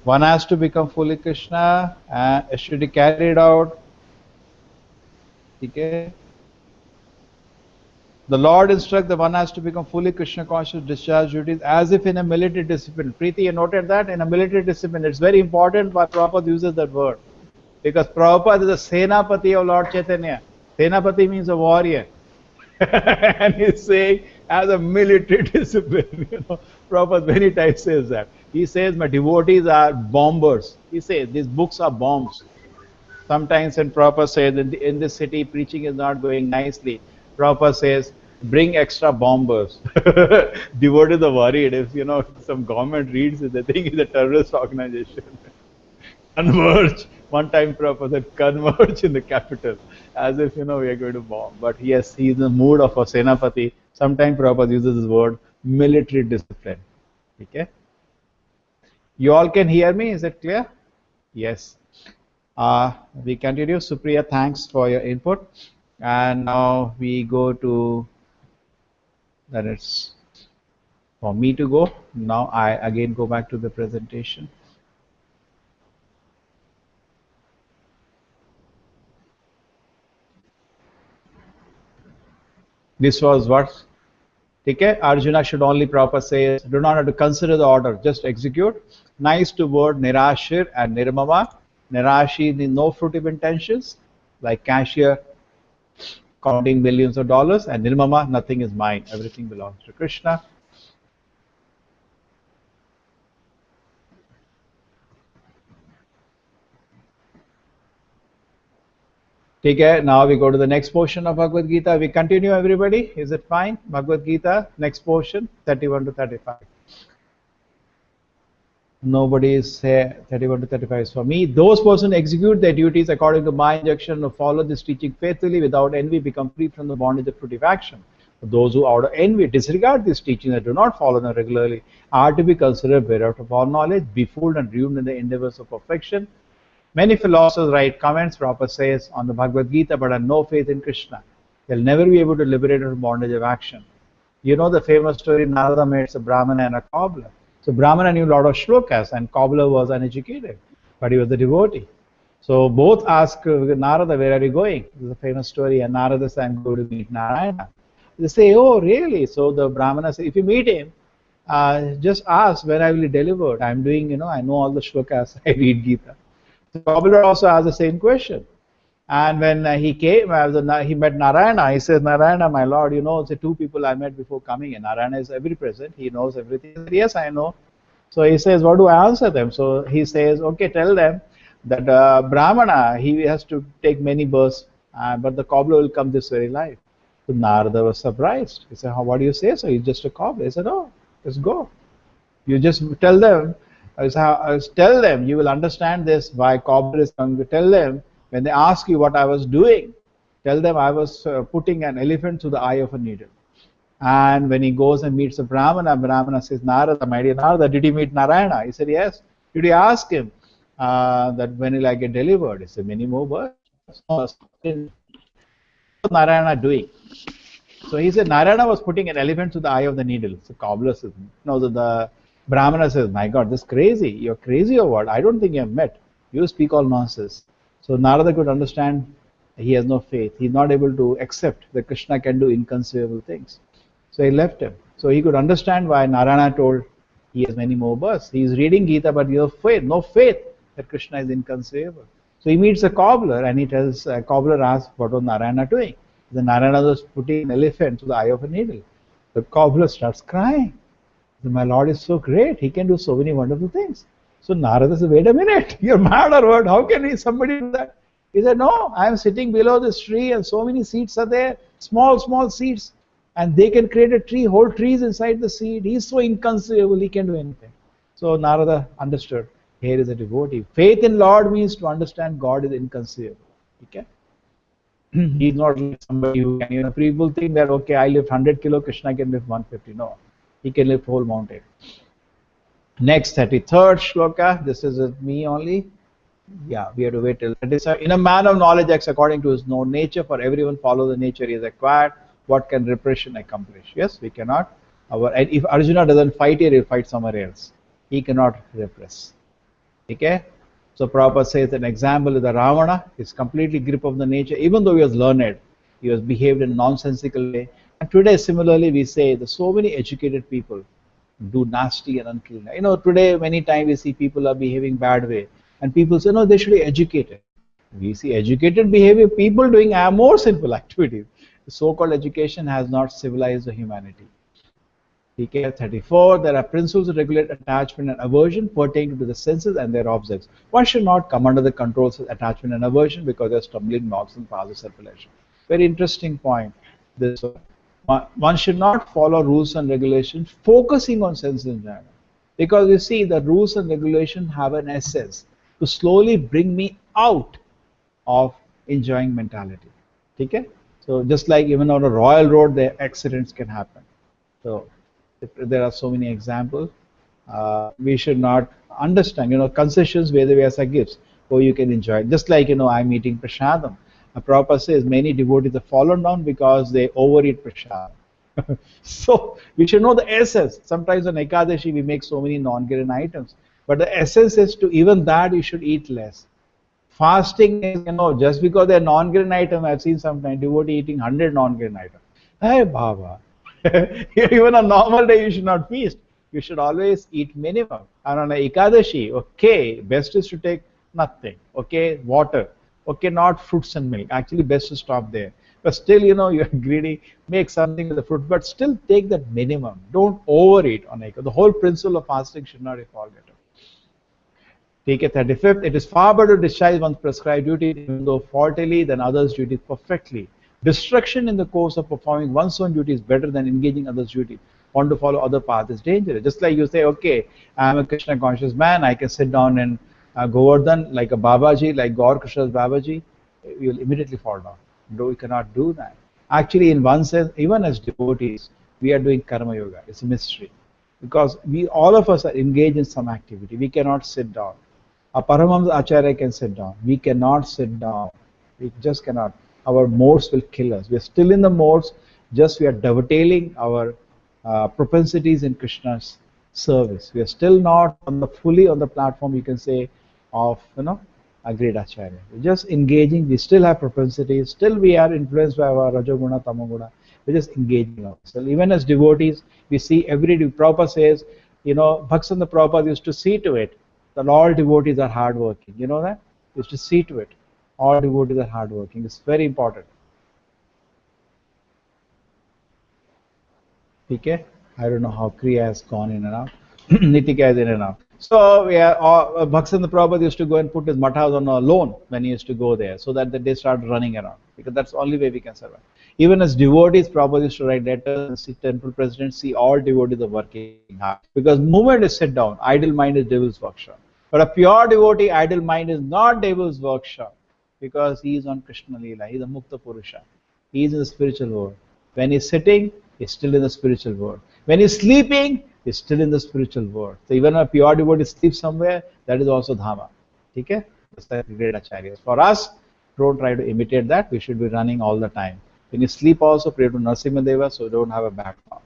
One has to become fully Krishna and it should be carried out. Okay. The Lord instructs the one has to become fully Krishna conscious, discharge duties as if in a military discipline. Preeti, you noted that? In a military discipline, it's very important why Prabhupada uses that word. Because Prabhupada is a Senapati of Lord Chaitanya. Senapati means a warrior. And he's saying, as a military discipline, Prabhupada many times says that. He says, my devotees are bombers. He says, these books are bombs. Sometimes when Prabhupada says, in this city, preaching is not going nicely, Prabhupada says, bring extra bombers. Devotees are worried. If, some government reads it, they think it's a terrorist organization. Converge. One time Prabhupada said, converge in the capital. As if, we are going to bomb. But yes, he is in the mood of a Senapati. Sometimes Prabhupada uses this word, military discipline. Okay? You all can hear me? Is it clear? Yes. We continue. Supriya, thanks for your input. And now we go to, that it's for me to go. Now I again go back to the presentation. This was what? Okay, Arjuna should only proper say, do not have to consider the order, just execute. Nice to word Nirashir and Nirmama. Nirashi, the no fruitive intentions, like cashier counting millions of dollars, and Nirmama, nothing is mine, everything belongs to Krishna. Okay, now we go to the next portion of Bhagavad Gita. We continue, everybody. Is it fine? Bhagavad Gita, next portion, 31 to 35. Nobody is here. 31 to 35 is for me. Those persons execute their duties according to my injunction, or follow this teaching faithfully without envy, become free from the bondage of fruitive action. Those who out of envy disregard this teaching and do not follow them regularly are to be considered bereft of all knowledge, befooled and ruined in the endeavors of perfection. Many philosophers write comments, Prabhupada says, on the Bhagavad Gita, but have no faith in Krishna. They'll never be able to liberate from bondage of action. You know the famous story, Narada met a Brahmana and a cobbler. So Brahmana knew a lot of shlokas and cobbler was uneducated, but he was a devotee. So both ask Narada, where are you going? This is a famous story, and Narada says, I'm going to meet Narayana. They say, oh really? So the Brahmana says, if you meet him, just ask when I will be delivered. I'm doing, I know all the shlokas, I read Gita. The cobbler also asked the same question. And when he came, he met Narayana. He says, Narayana, my lord, the two people I met before coming in. Narayana is ever present. He knows everything. He said, yes, I know. So he says, what do I answer them? So he says, okay, tell them that Brahmana, he has to take many births, but the cobbler will come this very life. So Narada was surprised. He said, what do you say? So he's just a cobbler. He said, oh, let's go. You just tell them. Tell them, you will understand this, why cobbler is coming to tell them. When they ask you what I was doing, tell them I was putting an elephant through the eye of a needle. And when he goes and meets a Brahmana, Brahmana says, Narada, my dear Narada, did you meet Narayana? He said, yes. Did you ask him that when will I get delivered? He said, many more births. What was Narayana doing? So he said, Narayana was putting an elephant through the eye of the needle. So cobbler says, no, the Brahmana says, my God, this is crazy. You're crazy or what? I don't think you have met. You speak all nonsense. So Narada could understand he has no faith. He's not able to accept that Krishna can do inconceivable things. So he left him. So he could understand why Narayana told he has many more births. He's reading Gita, but he has faith, no faith that Krishna is inconceivable. So he meets a cobbler and he tells, cobbler asks, what was Narayana doing? The Narayana was putting an elephant to the eye of a needle. The cobbler starts crying. My Lord is so great. He can do so many wonderful things. So Narada says, wait a minute, you're mad or what? How can somebody do that? He said, no, I am sitting below this tree and so many seeds are there, small seeds. And they can create a tree, whole trees inside the seed. He's so inconceivable, he can do anything. So Narada understood, here is a devotee. Faith in Lord means to understand God is inconceivable. Okay? He's not like somebody who can, people think that, okay, I lift 100 kilo, Krishna can lift 150. No, he can lift whole mountain. Next, 33rd shloka. This is me only. Yeah, we have to wait till that is in a man of knowledge acts according to his known nature. For everyone follow the nature he has acquired. What can repression accomplish? Yes, we cannot. And if Arjuna doesn't fight here, he'll fight somewhere else. He cannot repress. Okay? So Prabhupada says an example is the Ravana is completely grip of the nature, even though he was learned, he was behaved in a nonsensical way. And today, similarly, we say that so many educated people do nasty and unclean. Today many times we see people are behaving bad way, and people say, no, they should be educated. We see educated behavior, people doing more sinful activities. The so-called education has not civilized the humanity. PK 34, there are principles that regulate attachment and aversion pertaining to the senses and their objects. One should not come under the controls of attachment and aversion because they are stumbling blocks in paths of self-realization. Very interesting point. This one should not follow rules and regulations focusing on sense enjoyment. Because you see, the rules and regulations have an essence to slowly bring me out of enjoying mentality. Okay? So just like even on a royal road, there accidents can happen. So there are so many examples. We should not understand, concessions where we are gifts, or you can enjoy it. Just like, I'm eating prasadam. Prabhupada says many devotees have fallen down because they overeat prasadam. So we should know the essence. Sometimes on Ekadashi we make so many non-grain items, but the essence is to even that you should eat less. Fasting is, just because they're non-grain item, I've seen sometimes devotee eating 100 non-grain items. Hey Baba, even on normal day you should not feast. You should always eat minimum. And on a Ekadashi, okay, best is to take nothing. Okay, water. Okay, not fruits and milk. Actually, best to stop there. But still, you're greedy, make something with the fruit, but still take that minimum. Don't overeat on Ekadashi. The whole principle of fasting should not be forgotten. Take a 35th, it is far better to discharge one's prescribed duty, even though faultily, than others' duties perfectly. Destruction in the course of performing one's own duty is better than engaging others' duty. Want to follow other path is dangerous. Just like you say, okay, I'm a Krishna conscious man, I can sit down in Govardhan like a Babaji, like Gaur Krishna's Babaji, you'll immediately fall down. No, you cannot do that. Actually, in one sense, even as devotees, we are doing karma yoga. It's a mystery. Because all of us are engaged in some activity. We cannot sit down. A Paramahamsa Acharya can sit down. We cannot sit down. We just cannot. Our modes will kill us. We are still in the modes, just we are dovetailing our propensities in Krishna's service. We are still not fully on the platform, you can say, of a great Acharya. We're just engaging. We still have propensities. Still we are influenced by our Rajoguna, Tamoguna. We're just engaging ourselves. Even as devotees, we see every day. Prabhupada says, Bhaksana Prabhupada used to see to it that all devotees are hardworking. You know that? He used to see to it. All devotees are hardworking. It's very important. Okay? I don't know how Kriya has gone in and out. Nitika is in and out. So we are Bhaksana Prabhupada used to go and put his mathas on a loan when he used to go there, so that they start running around, because that's the only way we can survive. Even as devotees, Prabhupada used to write letters and see temple presidents, see all devotees are working hard. Because movement is sit down, idle mind is devil's workshop. But a pure devotee, idle mind is not devil's workshop, because he is on Krishna Leela, he is a Mukta Purusha. He is in the spiritual world. When he is sitting, he is still in the spiritual world. When he is sleeping, he is still in the spiritual world. So even a pure devotee sleeps somewhere, that is also Dhama. Okay? That's the great acharyas. For us, don't try to imitate that. We should be running all the time. When you sleep also, pray to Narasimha so don't have a bad form.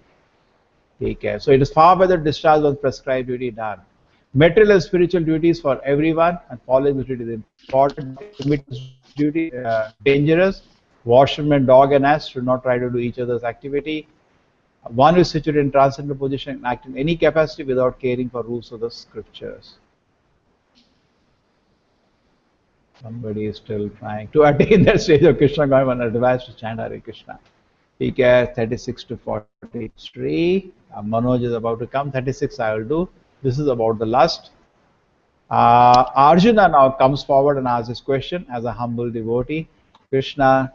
Take care. So it is far better discharge one's prescribed duty done. Material and spiritual duties for everyone, and following this duty is important. Duty dangerous. Washerman, dog, and ass should not try to do each other's activity. One is situated in transcendental position and act in any capacity without caring for rules of the scriptures. Somebody is still trying to attain that stage of Krishna Gautam and advice to chant Hare Krishna. Take care, 36 to 43. Manoj is about to come. 36 I will do. This is about the lust. Arjuna now comes forward and asks this question as a humble devotee. Krishna,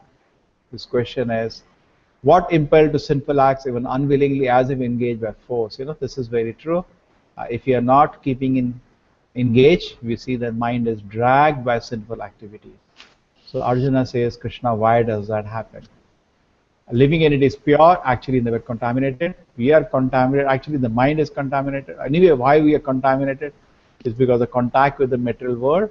his question is, what impelled to sinful acts even unwillingly as if engaged by force? This is very true. If you are not keeping engaged, we see that mind is dragged by sinful activities. So Arjuna says, Krishna, why does that happen? A living entity is pure, actually never contaminated. We are contaminated, actually the mind is contaminated. Anyway, why we are contaminated is because of contact with the material world.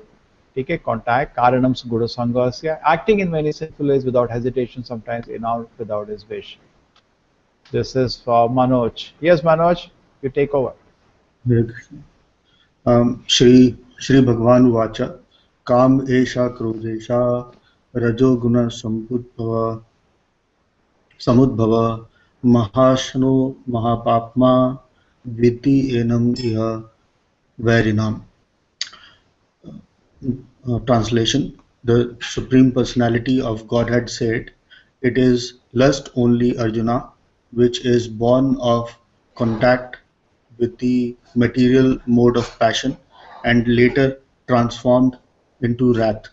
Okay, contact, karanam guru sangasya, acting in many sinful ways without hesitation, sometimes in or without his wish. This is for Manoj. Yes, Manoj, you take over. Hare Krishna. Shri Bhagavan Vacha, Kam Esha Krodesha, Rajo Guna Samudbhava, Mahashano Mahapapma, Viti Enam Iha Varinam. Translation: the Supreme Personality of Godhead said, it is lust only, Arjuna, which is born of contact with the material mode of passion and later transformed into wrath,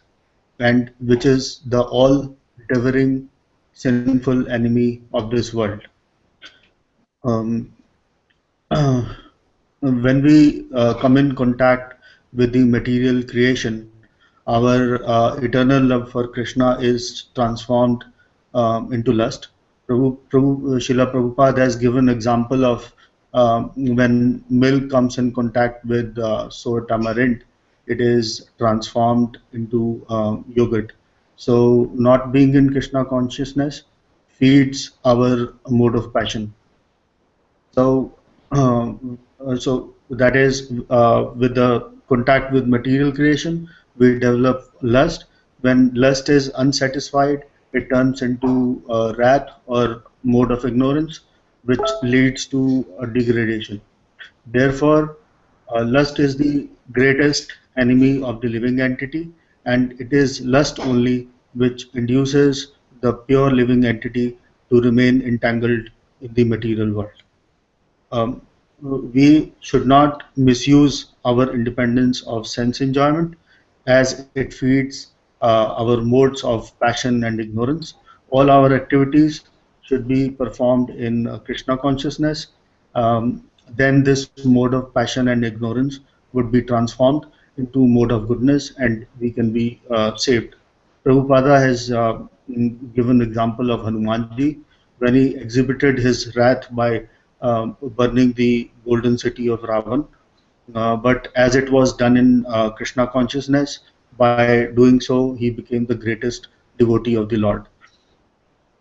and which is the all-devouring sinful enemy of this world. When we come in contact with the material creation, our eternal love for Krishna is transformed into lust. Srila Prabhupada has given example of when milk comes in contact with sour tamarind, it is transformed into yogurt. So, not being in Krishna consciousness feeds our mode of passion. So, so that is with the contact with material creation, we develop lust. When lust is unsatisfied, it turns into wrath or mode of ignorance, which leads to a degradation. Therefore, lust is the greatest enemy of the living entity, and it is lust only which induces the pure living entity to remain entangled in the material world. We should not misuse our independence of sense enjoyment as it feeds our modes of passion and ignorance. All our activities should be performed in Krishna consciousness. Then this mode of passion and ignorance would be transformed into mode of goodness, and we can be saved. Prabhupada has given example of Hanumanji when he exhibited his wrath by burning the golden city of Ravan. But as it was done in Krishna consciousness, by doing so, he became the greatest devotee of the Lord.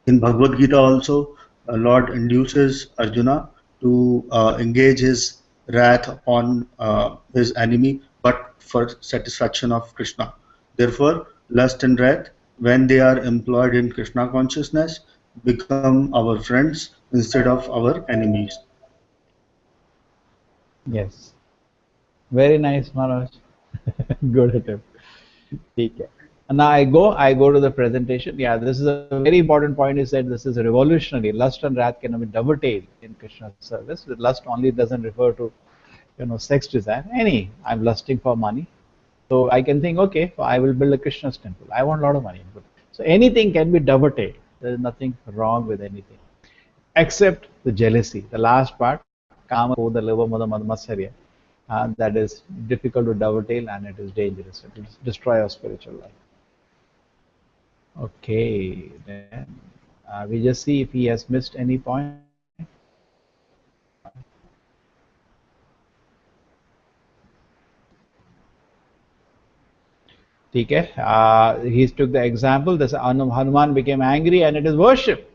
In Bhagavad Gita also, Lord induces Arjuna to engage his wrath upon his enemy, but for satisfaction of Krishna. Therefore, lust and wrath, when they are employed in Krishna consciousness, become our friends instead of our enemies. Yes. Very nice, Manoj. Good attempt. Okay. And now I go to the presentation. Yeah, this is a very important point. He said this is revolutionary. Lust and wrath can be dovetailed in Krishna's service. The lust only doesn't refer to, sex desire. I'm lusting for money. So I can think, okay, I will build a Krishna's temple. I want a lot of money. So anything can be dovetailed. There is nothing wrong with anything, except the jealousy. The last part, kama, krodha, lobha, moha, mad, matsarya. That is difficult to dovetail and it is dangerous. It will destroy our spiritual life. Okay, then we just see if he has missed any point. Okay, he took the example. This Hanuman became angry and it is worship.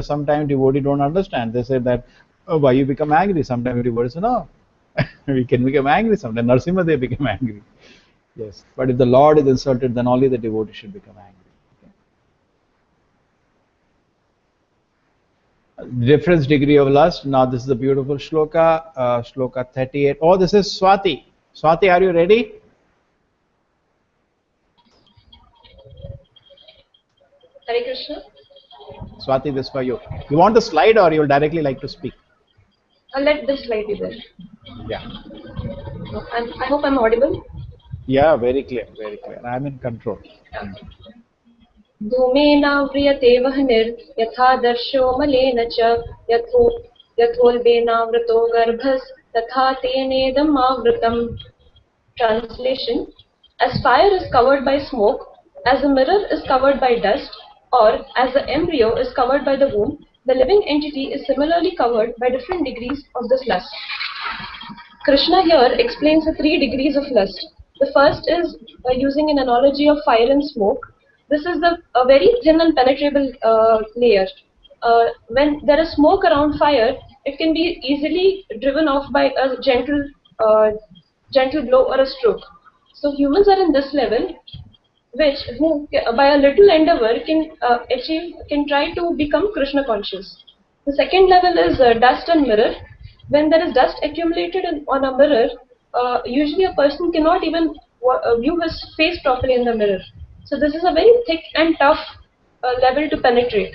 Sometimes devotees don't understand. They say that, oh, why you become angry? Sometimes devotees say, no, we can become angry. Sometimes Narsimha they become angry. Yes, but if the Lord is insulted, then only the devotee should become angry. Difference degree of lust. Now this is a beautiful shloka, shloka 38. Oh, this is Swati. Swati, are you ready? Hare Krishna. Swati, this for you. You want the slide or you'll directly like to speak? I'll let this slide be there. Yeah. I hope I'm audible. Yeah, very clear, very clear. I'm in control. धूमेनाव्रियते वह्निर् यथादर्शो मलेन च यथोल्बेनावृतो गर्भस् तथा तेनेदम् आवृतम्. Translation: as fire is covered by smoke, as a mirror is covered by dust, or as the embryo is covered by the womb, the living entity is similarly covered by different degrees of this lust. Krishna here explains the 3 degrees of lust. The first is using an analogy of fire and smoke. This is a very thin and penetrable layer. When there is smoke around fire, it can be easily driven off by a gentle blow or a stroke. So humans are in this level, who by a little endeavor can try to become Krishna conscious. The second level is dust and mirror. When there is dust accumulated on a mirror, usually a person cannot even view his face properly in the mirror. So this is a very thick and tough level to penetrate.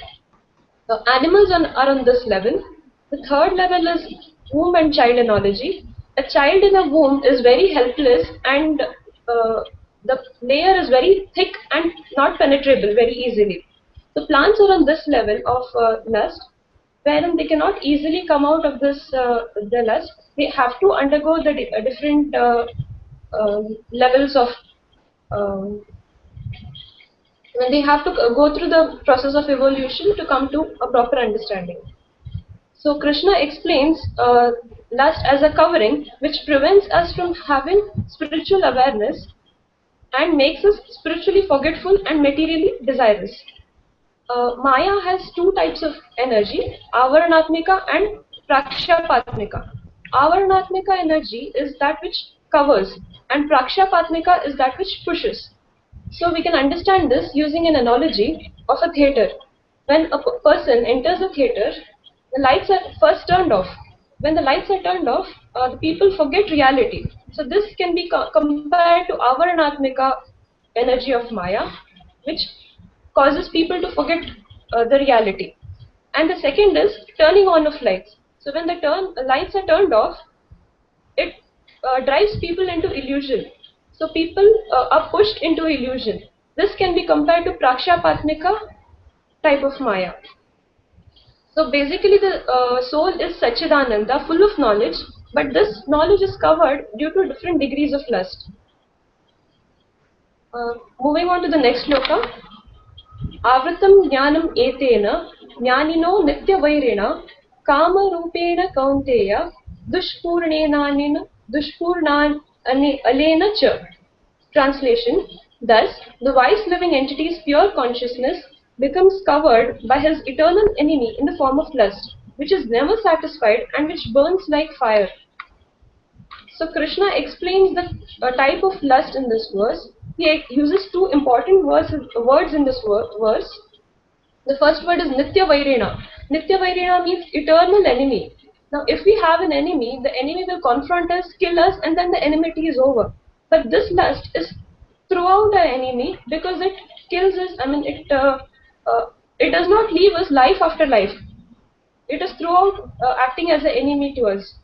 Animals are on this level. The third level is womb and child analogy. A child in a womb is very helpless and the layer is very thick and not penetrable very easily. The plants are on this level of lust, wherein they cannot easily come out of this the lust. They have to undergo the different levels of when they have to go through the process of evolution to come to a proper understanding. So Krishna explains lust as a covering which prevents us from having spiritual awareness and makes us spiritually forgetful and materially desirous. Maya has two types of energy, avaranatmika and prakshapatmika. Avaranatmika energy is that which covers and prakshapatmika is that which pushes. So we can understand this using an analogy of a theatre. When a person enters a theatre, the lights are first turned off. When the lights are turned off, the people forget reality. So this can be compared to avaranatmika energy of Maya, which causes people to forget the reality. And the second is turning on of lights. So when the lights are turned off, it drives people into illusion. So people are pushed into illusion. This can be compared to Prakshapatmika type of Maya. So basically the soul is Sachidananda, full of knowledge, but this knowledge is covered due to different degrees of lust. Moving on to the next shloka. Avritam jnanam etena jnanino nityavairena kamarupena kaunteya dushpurnan alena cha. Translation. Thus, the wise living entity's pure consciousness becomes covered by his eternal enemy in the form of lust, which is never satisfied and which burns like fire. So Krishna explains the type of lust in this verse. He uses two important words in this verse. The first word is Nitya Vairena. Nitya Vairena means eternal enemy. Now, if we have an enemy, the enemy will confront us, kill us, and then the enmity is over. But this lust is throughout our enemy because it kills us. I mean, it does not leave us life after life. It is throughout acting as an enemy to us.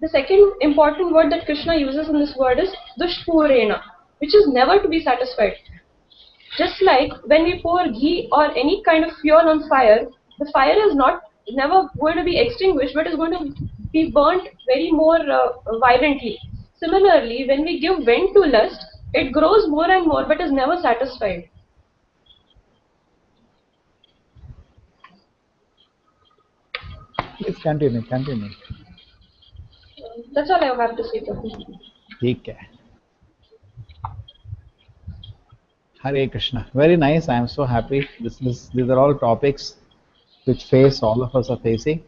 The second important word that Krishna uses in this word is dushpurena, which is never to be satisfied. Just like when we pour ghee or any kind of fuel on fire, the fire is never going to be extinguished, but is going to be burnt very more violently. Similarly, when we give vent to lust, it grows more and more, but is never satisfied. Please continue. That's all I have to say. ठीक है. Hare Krishna. Very nice. I am so happy. These are all topics which face all of us are facing.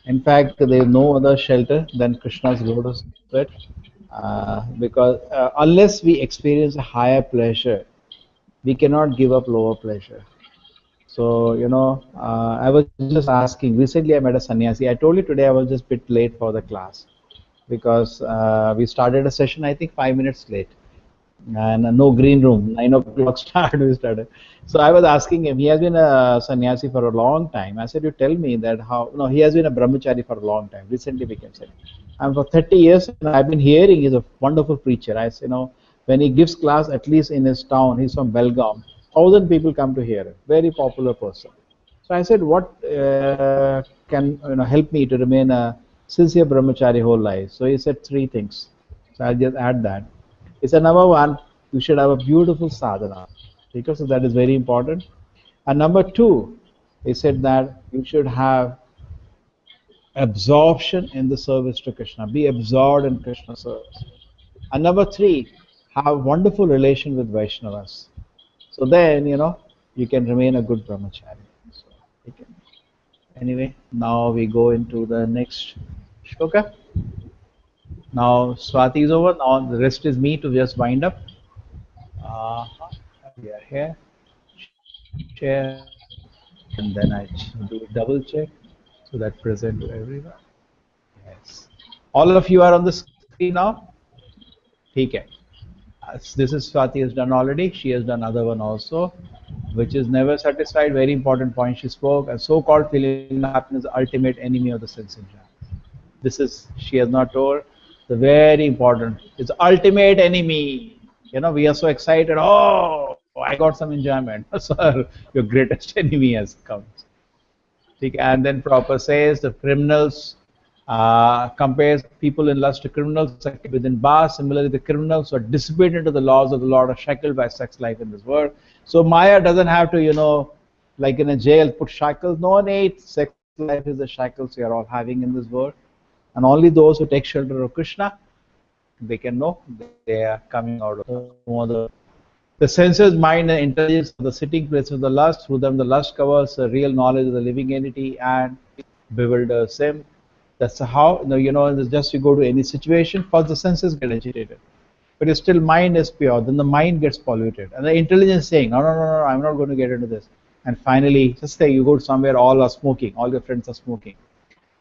In fact, there is no other shelter than Krishna's lotus feet, because unless we experience a higher pleasure, we cannot give up lower pleasure. So, I was just asking, recently I met a sannyasi. I told you today I was just a bit late for the class because we started a session, I think 5 minutes late. And no green room, 9 o'clock start, we started. So I was asking him, he has been a sannyasi for a long time. I said, you tell me that how, no, he has been a brahmachari for a long time, recently became sannyasi. And for 30 years, and I've been hearing he's a wonderful preacher. I said, when he gives class, at least in his town, he's from Belgaum, 1,000 people come to hear it, very popular person. So I said, what can help me to remain a sincere brahmachari whole life? So he said 3 things. So I'll just add that. He said, number 1, you should have a beautiful sadhana, because that is very important. And number 2, he said that you should have absorption in the service to Krishna, be absorbed in Krishna service. And number 3, have wonderful relation with Vaishnavas. So then, you can remain a good brahmachari. So, anyway, now we go into the next shloka. Now Swati is over. Now the rest is me to just wind up. We are here. Share, and then I do a double check so that present to everyone. Yes. All of you are on the screen now. Okay. This is Swati has done already. She has done other one also, which is never satisfied. Very important point she spoke. A so-called feeling of happiness is the ultimate enemy of the sense enjoyment. This is, she has not told, the very important. It's ultimate enemy. We are so excited. Oh, I got some enjoyment. Sir, your greatest enemy has come. And then Prabhupada says the criminals, compares people in lust to criminals within bars. Similarly, the criminals are dissipated into the laws of the Lord, are shackled by sex life in this world. So Maya doesn't have to, like in a jail, put shackles. No need. Sex life is the shackles we are all having in this world. And only those who take shelter of Krishna, they can know they are coming out of no other. The senses, mind, and intelligence are the sitting place of the lust. Through them, the lust covers the real knowledge of the living entity and bewilders him. That's how, just you go to any situation, first the senses get agitated. But if still mind is pure, then the mind gets polluted. And the intelligence saying, no, no, no, no, I'm not going to get into this. And finally, just say you go to somewhere, all are smoking, all your friends are smoking.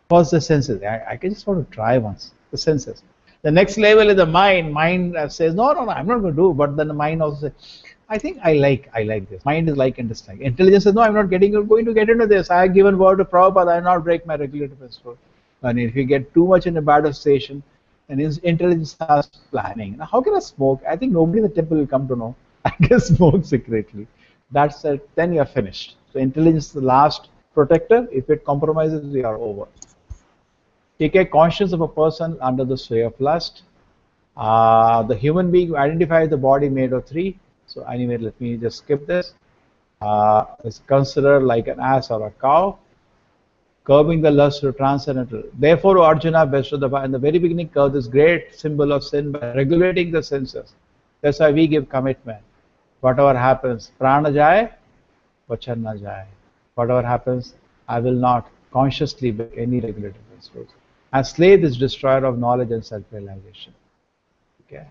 First the senses, I can just want to try once, the senses. The next level is the mind. Mind says, no, no, no, I'm not going to do. But then the mind also says, I think I like this. Mind is like and dislike. Intelligence says, no, I'm not going to get into this. I have given word to Prabhupada, I will not break my regulative principle. And if you get too much in a bad association, and his intelligence starts planning. Now, how can I smoke? I think nobody in the temple will come to know. I can smoke secretly. That's it. Then you are finished. So intelligence is the last protector. If it compromises, we are over. Take a conscience of a person under the sway of lust. The human being identifies the body made of three. So anyway, let me just skip this. It's considered like an ass or a cow. Curbing the lust to transcendental. Therefore, Arjuna, best of the in the very beginning, curb this great symbol of sin by regulating the senses. That's why we give commitment. Whatever happens, prana jai, vachan na jai. Whatever happens, I will not consciously break any regulative principles. And slay this destroyer of knowledge and self-realization. Okay.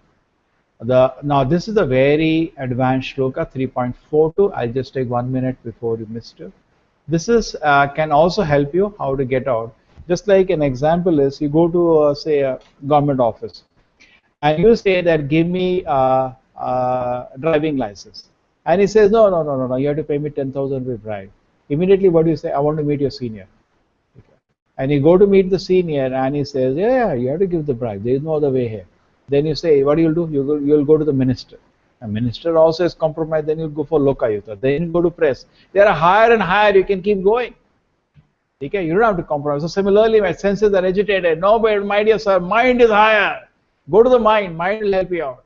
Now this is a very advanced shloka, 3.42. I'll just take 1 minute before you missed it. This is can also help you how to get out. Just like an example is, you go to say a government office, and you say that give me driving license, and he says no, no, no, no, no, you have to pay me 10,000 with bribe. Immediately, what do you say? I want to meet your senior. Okay. And you go to meet the senior, and he says, yeah, you have to give the bribe. There is no other way here. Then you say, what do you do? You'll go to the minister. A minister also is compromised, then you go for lokayuta, then you go to press. There are higher and higher, you can keep going. Okay, you don't have to compromise. So similarly, my senses are agitated. No, but my dear sir, mind is higher. Go to the mind will help you out.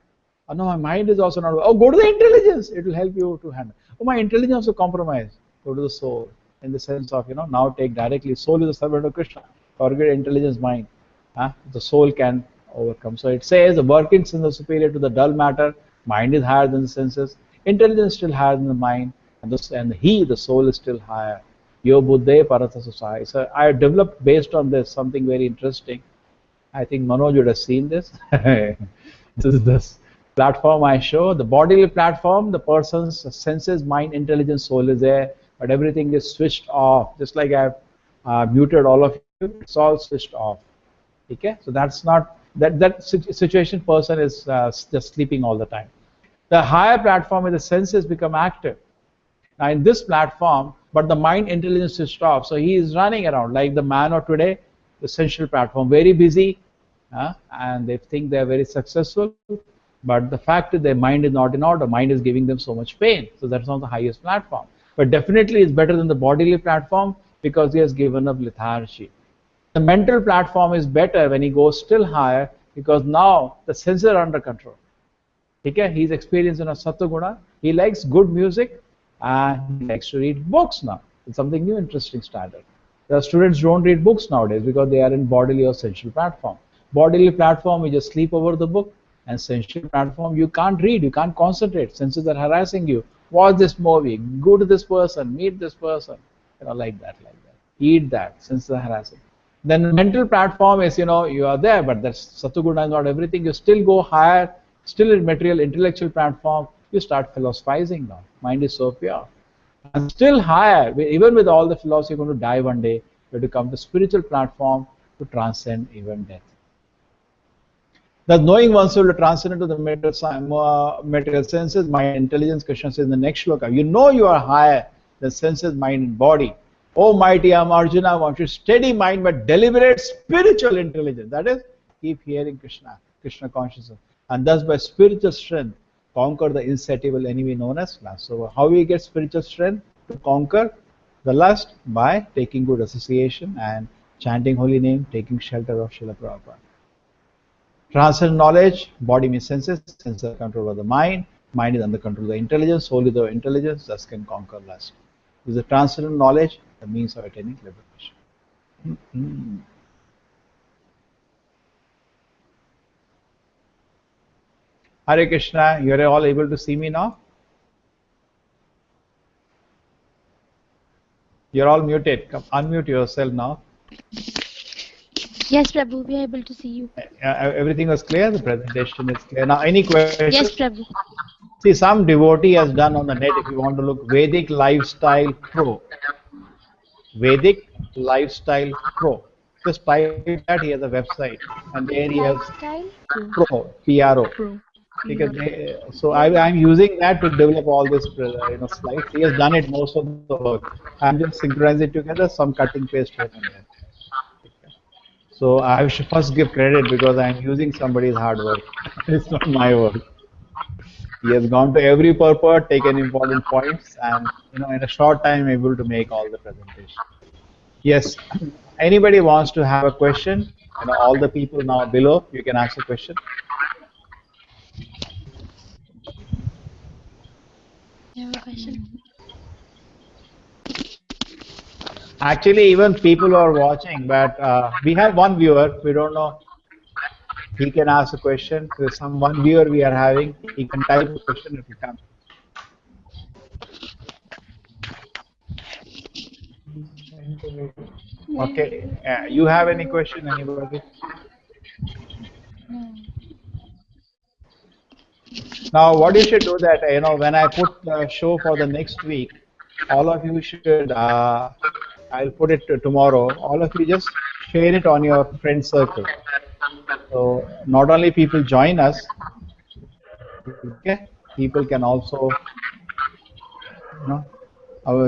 Oh, no, my mind is also not. Oh, go to the intelligence, it will help you to handle. Oh, my intelligence also compromised. Go to the soul, in the sense of, now take directly. Soul is the servant of Krishna. Forget intelligence, mind. The soul can overcome. So it says the workings in the superior to the dull matter. Mind is higher than the senses. Intelligence is still higher than the mind. And the soul is still higher. Yo buddhe paratha susai. So I developed based on this something very interesting. I think Manoj would have seen this. This is this platform I show. The bodily platform, the person's senses, mind, intelligence, soul is there. But everything is switched off. Just like I've muted all of you, it's all switched off. Okay? So that's not... That situation person is just sleeping all the time. The higher platform is the senses become active. Now in this platform, but the mind intelligence is stopped. So he is running around like the man of today, the essential platform, very busy, and they think they are very successful. But the fact is their mind is not in order. Mind is giving them so much pain. So that's not the highest platform. But definitely it's better than the bodily platform because he has given up lethargy. The mental platform is better when he goes still higher because now the senses are under control. Okay? He's experienced in a Sattva-guna. He likes good music and he likes to read books now. It's something new, interesting standard. The students don't read books nowadays because they are in bodily or sensual platform. Bodily platform, you just sleep over the book, and sensual platform, you can't read, you can't concentrate. Senses are harassing you. Watch this movie, go to this person, meet this person, like that. Eat that, senses are harassing. Then the mental platform is, you are there, but that's Sattva-guna is not everything. You still go higher, still in material, intellectual platform, you start philosophizing now. Mind is so pure. And still higher, even with all the philosophy, you're going to die one day. You have to come to spiritual platform to transcend even death. Thus, knowing oneself to transcend into the material senses, mind, intelligence, Krishna says in the next shloka, you are higher than senses, mind, and body. Oh mighty Arjuna, I want you to steady mind but deliberate spiritual intelligence. That is, keep hearing Krishna consciousness. And thus by spiritual strength, conquer the insatiable enemy known as lust. So how we get spiritual strength to conquer the lust? By taking good association and chanting holy name, taking shelter of Srila Prabhupada. Transcendent knowledge, body means senses are controlled by the mind is under control of the intelligence, soul is the intelligence, thus can conquer lust. This is the transcendent knowledge, the means of attaining liberation. Hare Krishna, you're all able to see me now? You're all muted. Come, unmute yourself now. Yes, Prabhu, we are able to see you. Everything was clear? The presentation is clear. Now, any questions? Yes, Prabhu. See, some devotee has done on the net, if you want to look, Vedic Lifestyle Pro. Vedic Lifestyle Pro. Just type that, he has a website. And there he has Lifestyle Pro, P-R-O. Pro. Because so I'm using that to develop all this, slides. He has done it most of the work. I'm just synchronizing it together, some cutting paste here and there. So I should first give credit because I'm using somebody's hard work. It's not my work. He has gone to every purport, taken important points, and in a short time able to make all the presentation. Yes. Anybody wants to have a question? All the people now below, you can ask a question. You have a question? Actually, even people are watching, but we have one viewer. We don't know. He can ask a question. There's some one viewer we are having. He can type a question if he comes. Okay. You have any question, anybody? Now, what you should do that, when I put the show for the next week, all of you should, I'll put it tomorrow, all of you just share it on your friend circle. So not only people join us, okay, people can also,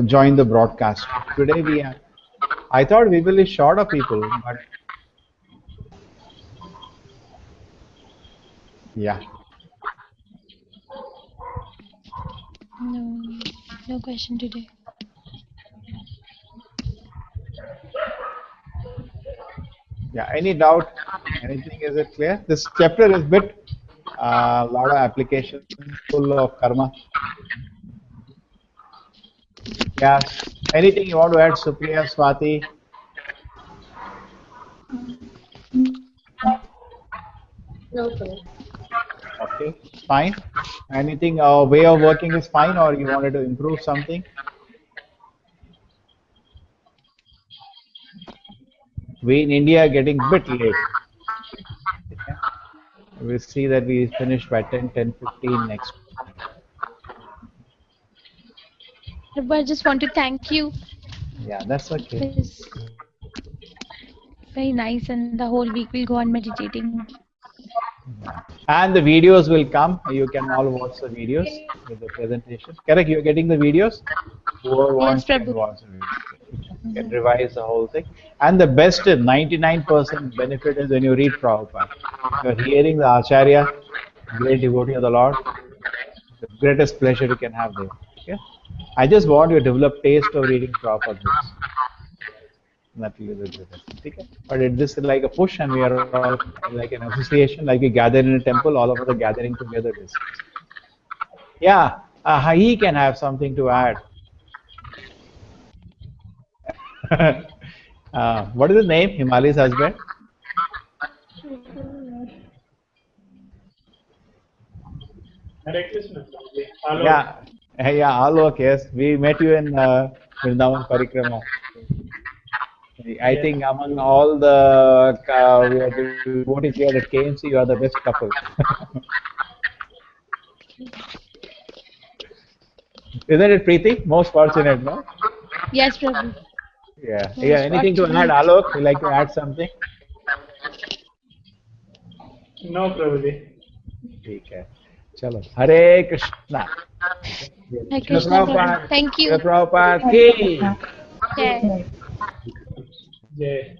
join the broadcast. Today we have, I thought we will be short of people, but yeah. No question today. Yeah, any doubt? Anything, is it clear? This chapter is bit, a lot of applications, full of karma. Yes. Anything you want to add, Supriya, Swati? No, sir. Okay, fine. Anything, way of working is fine, or you wanted to improve something? We in India are getting a bit late. Okay. We'll see that we finish by 10:15 next week. Prabhu, I just want to thank you. Yeah, that's okay. It's very nice, and the whole week we'll go on meditating. Yeah. And the videos will come. You can all watch the videos with the presentation. Correct? You're getting the videos? Whoever wants can watch the videos. You can revise the whole thing. And the best is 99% benefit is when you read Prabhupada. You're hearing the Acharya, great devotee of the Lord. The greatest pleasure you can have there. Okay? I just want you to develop taste of reading Prabhupada books. Nothing is with it. Okay? But this is like a push, and we are all like an association, like we gather in a temple, all of us are gathering together. This. Yeah, he can have something to add. What is his name? Himali's husband? Hare Krishna. Yeah, yeah, Alok, yes. We met you in Vrindavan Parikrama. I think among all the devotees here at KMC, you are the best couple. Isn't it, Preeti? Most fortunate, no? Yes, Prabhu. Yeah. Yeah. Anything to add, Alok? You like to add something? No, Prabhuji. Okay. Chalo. Hare Krishna. Hare Krishna, Prabhu. Thank you. Prabhupada ki. Jai. Jai.